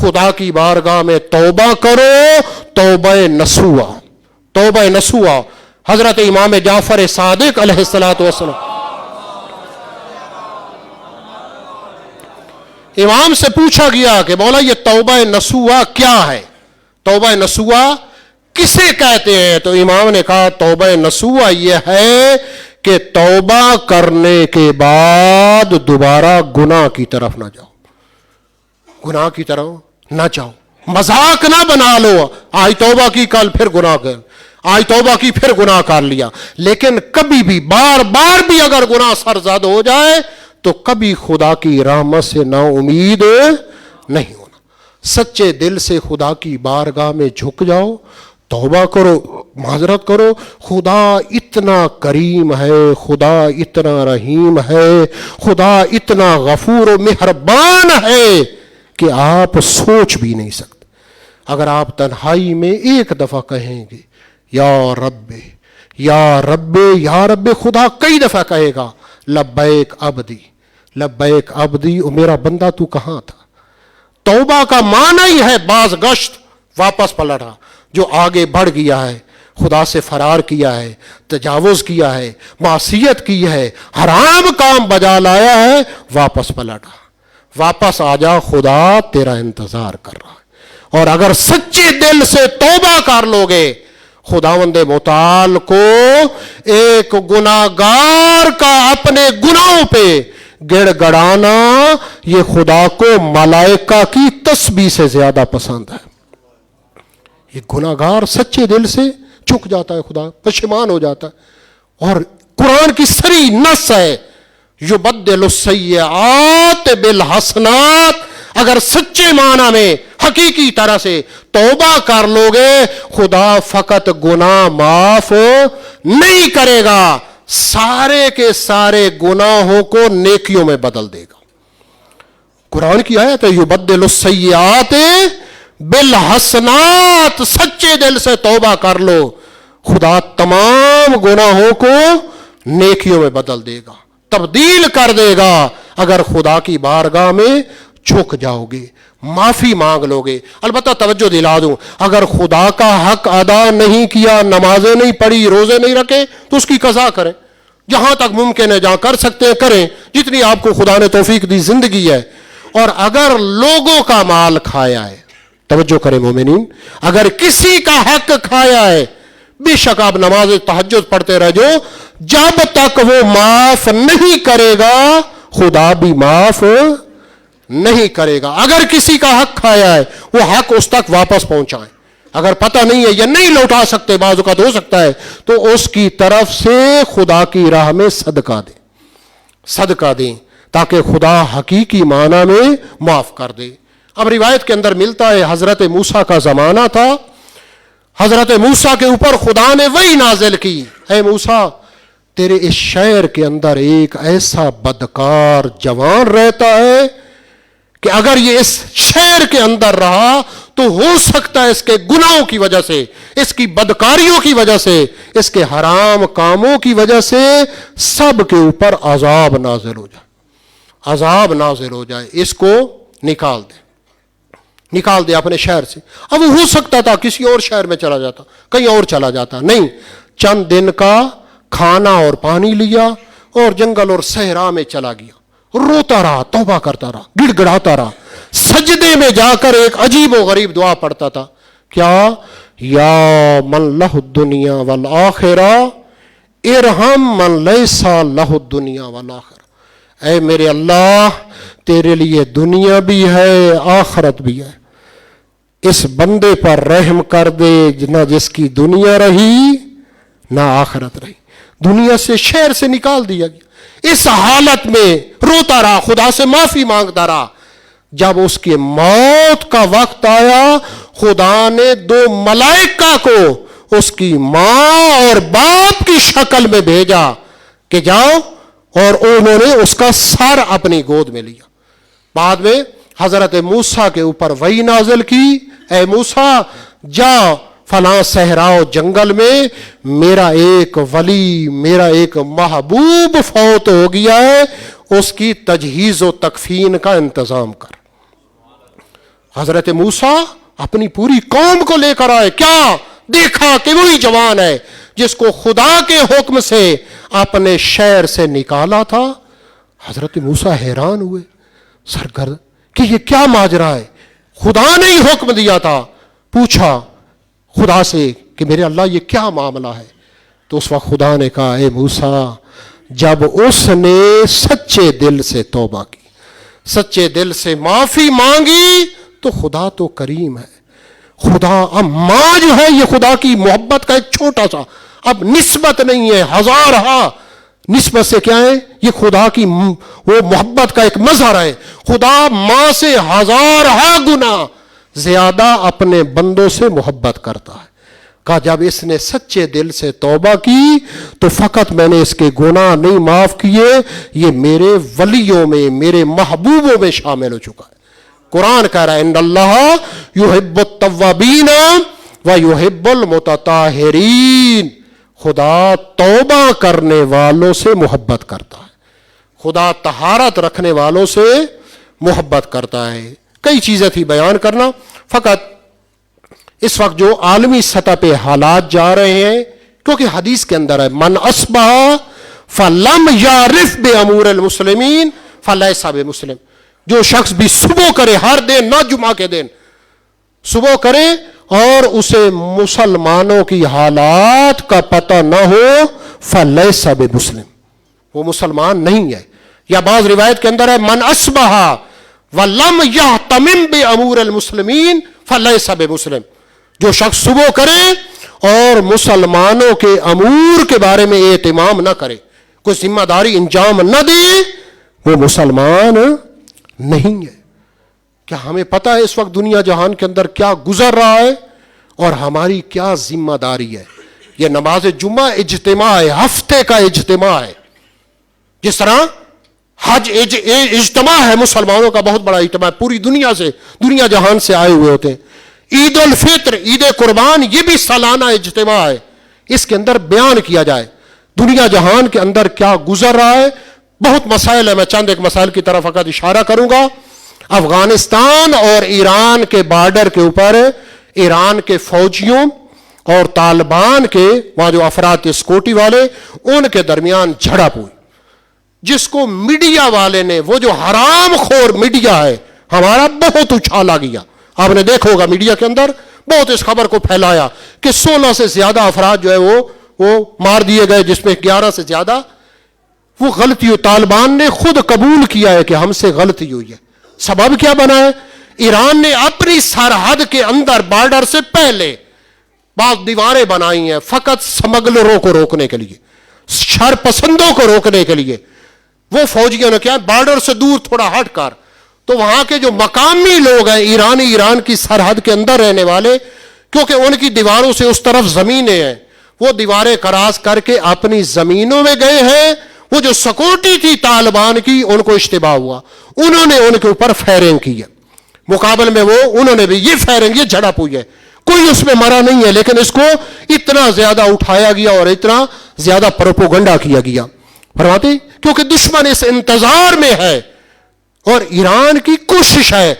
خدا کی بارگاہ میں توبہ کرو، توبہ نصوحا، توبہ نصوحا۔ حضرت امام جعفر صادق علیہ السلام، امام سے پوچھا گیا کہ مولا یہ توبہ نصوحا کیا ہے، توبہ نصوحا کسے کہتے ہیں؟ تو امام نے کہا توبہ نصوحا یہ ہے کہ توبہ کرنے کے بعد دوبارہ گناہ کی طرف نہ جاؤ، گناہ کی طرف نہ جاؤ، مذاق نہ بنا لو، آج توبہ کی کل پھر گناہ کر، آج توبہ کی پھر گناہ کر لیا۔ لیکن کبھی بھی بار بار بھی اگر گناہ سرزد ہو جائے تو کبھی خدا کی رحمت سے نا امید نہیں ہونا۔ سچے دل سے خدا کی بارگاہ میں جھک جاؤ، توبہ کرو، معذرت کرو۔ خدا اتنا کریم ہے، خدا اتنا رحیم ہے، خدا اتنا غفور و مہربان ہے کہ آپ سوچ بھی نہیں سکتے۔ اگر آپ تنہائی میں ایک دفعہ کہیں گے یا رب یا رب یا رب، خدا کئی دفعہ کہے گا لبیک عبدی لبیک عبدی، او میرا بندہ تو کہاں تھا؟ توبہ کا معنی ہی ہے باز گشت، واپس پلٹا۔ جو آگے بڑھ گیا ہے، خدا سے فرار کیا ہے، تجاوز کیا ہے، معصیت کی ہے، حرام کام بجا لایا ہے، واپس پلٹا، واپس آ جا، خدا تیرا انتظار کر رہا ہے۔ اور اگر سچے دل سے توبہ کر لوگے، خداوند متعال کو ایک گناہگار کا اپنے گناہوں پہ گڑ گڑانا یہ خدا کو ملائکہ کی تسبیح سے زیادہ پسند ہے۔ یہ گناہگار سچے دل سے چک جاتا ہے، خدا پشیمان ہو جاتا ہے۔ اور قرآن کی سری نص ہے یبدل السیئات بالحسنات، اگر سچے معنی میں حقیقی طرح سے توبہ کر لوگے، خدا فقط گناہ معاف نہیں کرے گا، سارے کے سارے گناہوں کو نیکیوں میں بدل دے گا۔ قرآن کی آیت ہے یبدل السیئات بالحسنات، سچے دل سے توبہ کر لو، خدا تمام گناہوں کو نیکیوں میں بدل دے گا، تبدیل کر دے گا، اگر خدا کی بارگاہ میں جھک جاؤ گے، معافی مانگ لو گے۔ البتہ توجہ دلا دوں، اگر خدا کا حق ادا نہیں کیا، نمازیں نہیں پڑھی، روزے نہیں رکھے، تو اس کی قضا کریں، جہاں تک ممکن ہے، جہاں کر سکتے ہیں کریں، جتنی آپ کو خدا نے توفیق دی زندگی ہے۔ اور اگر لوگوں کا مال کھایا ہے، توجہ کریں مومنین، اگر کسی کا حق کھایا ہے، بے شک آپ نماز تہجد پڑھتے رہ جاؤ، جب تک وہ معاف نہیں کرے گا خدا بھی معاف نہیں کرے گا۔ اگر کسی کا حق کھایا ہے، وہ حق اس تک واپس پہنچائیں۔ اگر پتہ نہیں ہے یا نہیں لوٹا سکتے، بعض اوقات ہو سکتا ہے، تو اس کی طرف سے خدا کی راہ میں صدقہ دیں، صدقہ دیں، تاکہ خدا حقیقی معنی میں معاف کر دے۔ اب روایت کے اندر ملتا ہے حضرت موسیٰ کا زمانہ تھا، حضرت موسیٰ کے اوپر خدا نے وحی نازل کی، اے موسیٰ تیرے اس شہر کے اندر ایک ایسا بدکار جوان رہتا ہے کہ اگر یہ اس شہر کے اندر رہا تو ہو سکتا ہے اس کے گناہوں کی وجہ سے، اس کی بدکاریوں کی وجہ سے، اس کے حرام کاموں کی وجہ سے سب کے اوپر عذاب نازل ہو جائے، عذاب نازل ہو جائے، اس کو نکال دے، نکال دے اپنے شہر سے۔ اب ہو سکتا تھا کسی اور شہر میں چلا جاتا، کہیں اور چلا جاتا، نہیں، چند دن کا کھانا اور پانی لیا اور جنگل اور صحرا میں چلا گیا، روتا رہا، توبہ کرتا رہا، گڑ گڑاتا رہا، سجدے میں جا کر ایک عجیب و غریب دعا پڑھتا تھا، کیا؟ یا من لہ الدنیا والآخرہ ارحم من لیسا لہ الدنیا والآخرہ، اے میرے اللہ تیرے لیے دنیا بھی ہے، آخرت بھی ہے، اس بندے پر رحم کر دے، نہ جس کی دنیا رہی نہ آخرت رہی۔ دنیا سے، شہر سے نکال دیا گیا، اس حالت میں روتا رہا، خدا سے معافی مانگتا رہا، جب اس کی موت کا وقت آیا خدا نے 2 ملائکہ کو اس کی ماں اور باپ کی شکل میں بھیجا کہ جاؤ، اور انہوں نے اس کا سر اپنی گود میں لیا۔ بعد میں حضرت موسیٰ کے اوپر وحی نازل کی، اے موسیٰ جا فلاں صحرا و جنگل میں میرا ایک ولی، میرا ایک محبوب فوت ہو گیا ہے، اس کی تجہیز و تکفین کا انتظام کر۔ حضرت موسیٰ اپنی پوری قوم کو لے کر آئے، کیا دیکھا کہ وہی جوان ہے جس کو خدا کے حکم سے اپنے شہر سے نکالا تھا۔ حضرت موسیٰ حیران ہوئے، سرگرد کہ یہ کیا ماجرا ہے، خدا نے ہی حکم دیا تھا۔ پوچھا خدا سے کہ میرے اللہ یہ کیا معاملہ ہے؟ تو اس وقت خدا نے کہا، اے موسیٰ جب اس نے سچے دل سے توبہ کی، سچے دل سے معافی مانگی، تو خدا تو کریم ہے۔ خدا اب ماں جو ہے یہ خدا کی محبت کا ایک چھوٹا سا، اب نسبت نہیں ہے، ہزارہا نسبت سے کیا ہے، یہ خدا کی وہ محبت کا ایک مظہر ہے۔ خدا ماں سے ہزارہا گنا زیادہ اپنے بندوں سے محبت کرتا ہے۔ کہا جب اس نے سچے دل سے توبہ کی تو فقط میں نے اس کے گناہ نہیں معاف کیے، یہ میرے ولیوں میں، میرے محبوبوں میں شامل ہو چکا ہے۔ قرآن کہہ رہا ہے ان اللہ یحب التوابین و یحب المتطہرین، خدا توبہ کرنے والوں سے محبت کرتا ہے، خدا طہارت رکھنے والوں سے محبت کرتا ہے۔ کئی چیزیں تھی بیان کرنا، فقط اس وقت جو عالمی سطح پہ حالات جا رہے ہیں، کیونکہ حدیث کے اندر ہے من اصبح فلم یعرف بامور المسلمین فلیس بمسلم، جو شخص بھی صبح کرے، ہر دن نہ جمعہ کے دن صبح کرے اور اسے مسلمانوں کی حالات کا پتہ نہ ہو، فلیس بمسلم، وہ مسلمان نہیں ہے۔ یا بعض روایت کے اندر ہے من اصبح ولم یہتمم بامور المسلمین فلیس بمسلم، جو شخص صبح کرے اور مسلمانوں کے امور کے بارے میں اہتمام نہ کرے، کوئی ذمہ داری انجام نہ دے، وہ مسلمان نہیں ہے۔ کیا ہمیں پتہ ہے اس وقت دنیا جہان کے اندر کیا گزر رہا ہے اور ہماری کیا ذمہ داری ہے؟ یہ نماز جمعہ اجتماع ہے، ہفتے کا اجتماع ہے، جس طرح حج اجتماع ہے، مسلمانوں کا بہت بڑا اجتماع ہے، پوری دنیا سے، دنیا جہان سے آئے ہوئے ہوتے ہیں۔ عید الفطر، عید قربان، یہ بھی سالانہ اجتماع ہے، اس کے اندر بیان کیا جائے دنیا جہان کے اندر کیا گزر رہا ہے۔ بہت مسائل ہیں، میں چند ایک مسائل کی طرف فقط اشارہ کروں گا۔ افغانستان اور ایران کے بارڈر کے اوپر ایران کے فوجیوں اور طالبان کے وہاں جو افراد تھے سیکورٹی والے، ان کے درمیان جھڑپ ہوئی، جس کو میڈیا والے نے، وہ جو حرام خور میڈیا ہے ہمارا، بہت اچھالا گیا۔ آپ نے دیکھا ہوگا میڈیا کے اندر بہت اس خبر کو پھیلایا کہ 16 سے زیادہ افراد جو ہے وہ مار دیے گئے، جس میں 11 سے زیادہ وہ غلطی ہوئی۔ طالبان نے خود قبول کیا ہے کہ ہم سے غلطی ہوئی ہے۔ سبب کیا بنا ہے؟ ایران نے اپنی سرحد کے اندر بارڈر سے پہلے بعض دیواریں بنائی ہیں فقط سمگلروں کو روکنے کے لیے، شر پسندوں کو روکنے کے لیے۔ وہ فوجیوں نے کیا، بارڈر سے دور تھوڑا ہٹ کر، تو وہاں کے جو مقامی لوگ ہیں ایران کی سرحد کے اندر رہنے والے، کیونکہ ان کی دیواروں سے اس طرف زمینیں ہیں، وہ دیواریں کراس کر کے اپنی زمینوں میں گئے ہیں۔ وہ جو سیکورٹی تھی طالبان کی، ان کو اشتباہ ہوا، انہوں نے ان کے اوپر فائرنگ کی ہے، مقابل میں انہوں نے بھی یہ فائرنگ، یہ جھڑپ ہوئی ہے۔ کوئی اس میں مرا نہیں ہے، لیکن اس کو اتنا زیادہ اٹھایا گیا اور اتنا زیادہ پروپوگنڈا کیا گیا، فرماتے کیونکہ دشمن اس انتظار میں ہے، اور ایران کی کوشش ہے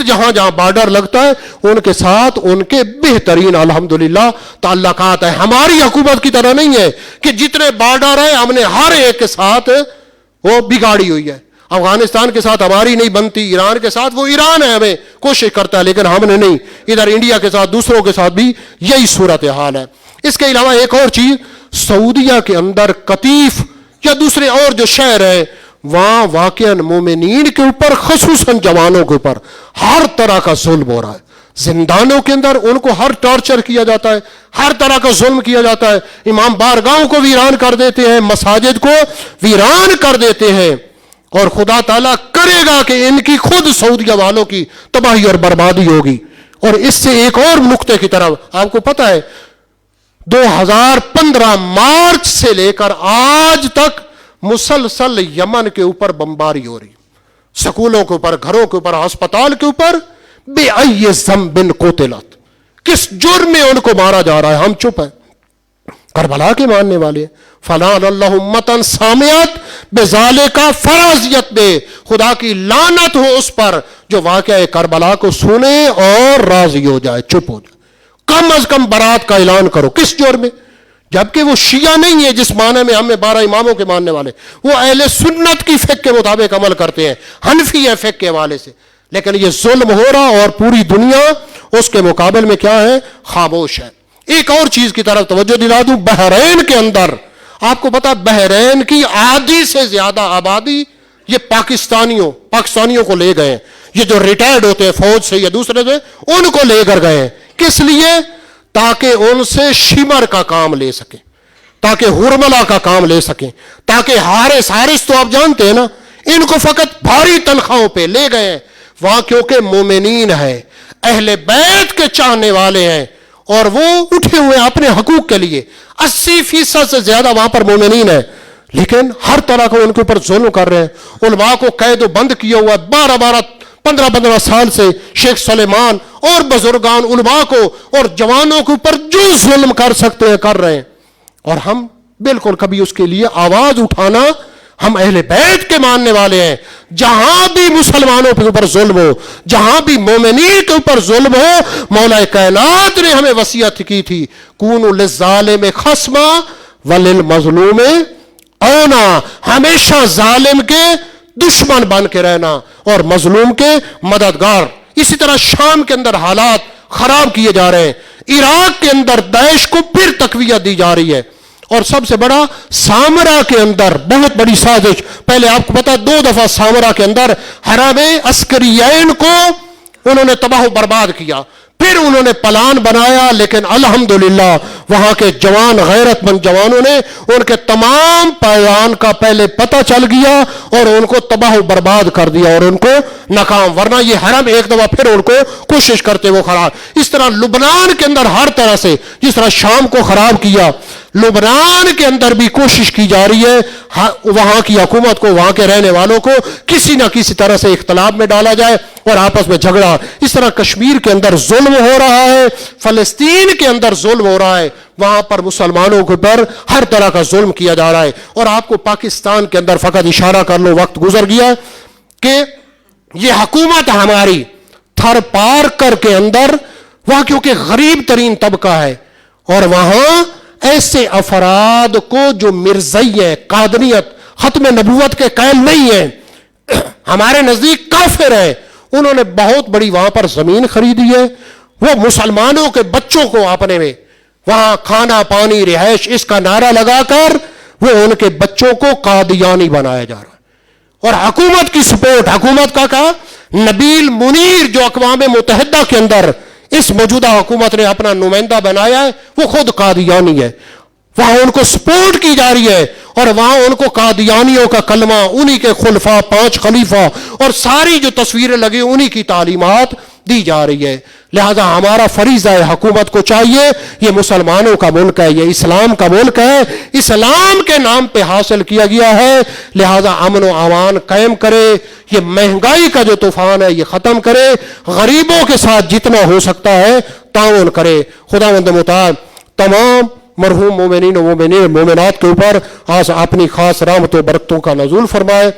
جہاں بارڈر لگتا ہے ان کے ساتھ ان کے بہترین الحمدللہ تعلقات ہیں۔ ہماری حکومت کی طرح نہیں ہے کہ جتنے بارڈر ہیں ہم نے ہر ایک کے ساتھ وہ بگاڑی ہوئی ہے۔ افغانستان کے ساتھ ہماری نہیں بنتی، ایران کے ساتھ وہ ایران ہے، ہمیں کوشش کرتا ہے، لیکن ہم نے نہیں۔ ادھر انڈیا کے ساتھ دوسروں کے ساتھ بھی یہی صورتحال ہے۔ اس کے علاوہ ایک اور چیز، سعودیہ کے اندر قطیف یا دوسرے اور جو شہر ہیں، وہاں واقعاً مومنین کے اوپر، خصوصاً جوانوں کے اوپر ہر طرح کا ظلم ہو رہا ہے۔ زندانوں کے اندر ان کو ہر ٹارچر کیا جاتا ہے، ہر طرح کا ظلم کیا جاتا ہے۔ امام بارگاہوں کو ویران کر دیتے ہیں، مساجد کو ویران کر دیتے ہیں، اور خدا تعالیٰ کرے گا کہ ان کی خود سعودیہ والوں کی تباہی اور بربادی ہوگی. اور اس سے ایک اور نقطے کی طرف، آپ کو پتہ ہے 2015 مارچ سے لے کر آج تک مسلسل یمن کے اوپر بمباری ہو رہی، سکولوں کے اوپر، گھروں کے اوپر، ہسپتال کے اوپر. بے ای ذنب قتلت، کس جرم میں ان کو مارا جا رہا ہے؟ ہم چپ ہیں. کربلا کے ماننے والے فلان اللہ امتن سامعت بذالک فرازیت دے، خدا کی لعنت ہو اس پر جو واقعہ کربلا کو سنے اور راضی ہو جائے، چپ ہو جائے. کم از کم برات کا اعلان کرو. کس جرم میں؟ جبکہ وہ شیعہ نہیں ہے جس معنی میں ہمیں 12 اماموں کے ماننے والے، وہ اہل سنت کی فقہ کے مطابق عمل کرتے ہیں، حنفی ہیں فقہ کے حوالے سے. لیکن یہ ظلم ہو رہا اور پوری دنیا اس کے مقابل میں کیا ہے؟ خاموش ہے. ایک اور چیز کی طرف توجہ دلا دوں، بحرین کے اندر آپ کو پتا بحرین کی آدھی سے زیادہ آبادی یہ پاکستانیوں کو لے گئے ہیں. یہ جو ریٹائرڈ ہوتے ہیں فوج سے یا دوسرے سے، ان کو لے کر گئے ہیں. کس لیے؟ تاکہ ان سے شمر کا کام لے سکیں، تاکہ ہرملا کا کام لے سکیں، تاکہ حارث تو آپ جانتے ہیں نا، ان کو فقط بھاری تنخواہوں پہ لے گئے ہیں. وہاں کیونکہ مومنین ہے، اہل بیت کے چاہنے والے ہیں، اور وہ اٹھے ہوئے اپنے حقوق کے لیے. 80% سے زیادہ وہاں پر مومنین ہیں، لیکن ہر طرح کو ان کے اوپر ظلم کر رہے ہیں. علماء کو قید و بند کیا ہوا 15 سال سے. شیخ سلیمان اور بزرگان علماء کو اور جوانوں کے اوپر جو ظلم کر سکتے ہیں کر رہے ہیں. اور ہم بالکل کبھی اس کے لیے آواز اٹھانا، ہم اہل بیت کے ماننے والے ہیں. جہاں بھی مسلمانوں کے اوپر ظلم ہو، جہاں بھی مومنین کے اوپر ظلم ہو، مولا کائنات نے ہمیں وصیت کی تھی، کونوا للظالم خصما وللمظلوم اونا، ہمیشہ ظالم کے دشمن بن کے رہنا اور مظلوم کے مددگار. اسی طرح شام کے اندر حالات خراب کیے جا رہے ہیں، عراق کے اندر داعش کو پھر تقویت دی جا رہی ہے. اور سب سے بڑا سامرا کے اندر بہت بڑی سازش. پہلے آپ کو پتا 2 دفعہ سامرا کے اندر حرم عسکریین کو انہوں نے تباہ و برباد کیا، پھر انہوں نے پلان بنایا، لیکن الحمدللہ وہاں کے جوان، غیرت مند جوانوں نے ان کے تمام پلان کا پہلے پتہ چل گیا اور ان کو تباہ و برباد کر دیا اور ان کو ناکام. ورنہ یہ حرم ایک دفعہ پھر ان کو کوشش کرتے وہ خراب. اس طرح لبنان کے اندر ہر طرح سے، جس طرح شام کو خراب کیا، لبنان کے اندر بھی کوشش کی جا رہی ہے وہاں کی حکومت کو، وہاں کے رہنے والوں کو کسی نہ کسی طرح سے اختلاف میں ڈالا جائے اور آپس میں جھگڑا. اس طرح کشمیر کے اندر ظلم ہو رہا ہے، فلسطین کے اندر ظلم ہو رہا ہے، وہاں پر مسلمانوں کے اوپر ہر طرح کا ظلم کیا جا رہا ہے. اور آپ کو پاکستان کے اندر فقط اشارہ کر لو، وقت گزر گیا، کہ یہ حکومت ہماری تھر پارکر کے اندر، وہاں کیونکہ غریب ترین طبقہ ہے اور وہاں ایسے افراد کو جو مرزئی ہیں، قادریت، ختم نبوت کے قائل نہیں ہیں، ہمارے نزدیک کافر ہیں، انہوں نے بہت بڑی وہاں پر زمین خریدی ہے. وہ مسلمانوں کے بچوں کو اپنے میں وہاں کھانا پانی رہائش اس کا نعرہ لگا کر وہ ان کے بچوں کو قادیانی بنایا جا رہا ہے. اور حکومت کی سپورٹ، حکومت کا کہا نبیل منیر جو اقوام متحدہ کے اندر اس موجودہ حکومت نے اپنا نمائندہ بنایا ہے، وہ خود قادیانی ہے. وہاں ان کو سپورٹ کی جا رہی ہے اور وہاں ان کو قادیانیوں کا کلمہ، انہی کے خلفاء 5 خلیفہ اور ساری جو تصویریں لگی انہی کی تعلیمات دی جا رہی ہے. لہذا ہمارا فریضہ ہے، حکومت کو چاہیے، یہ مسلمانوں کا ملک ہے، یہ اسلام کا ملک ہے، اسلام کے نام پہ حاصل کیا گیا ہے، لہذا امن و امان قائم کرے، یہ مہنگائی کا جو طوفان ہے یہ ختم کرے، غریبوں کے ساتھ جتنا ہو سکتا ہے تعاون کرے. خداوند متعال تمام مرحوم مومنین و مومنات کے اوپر آج اپنی خاص رحمت و برکتوں کا نزول فرمائے.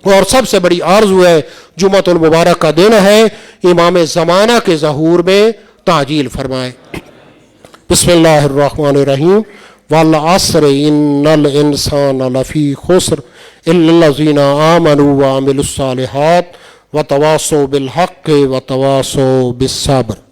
اور سب سے بڑی آرزو ہے، جمعۃ المبارک کا دن ہے، امام زمانہ کے ظہور میں تعجیل فرمائے. بسم اللہ الرحمن الرحیم. والعصر ان الانسان لفی خسر الا الذین آمنوا وعملوا الصالحات وتواصوا بالحق وتواصوا بالصبر.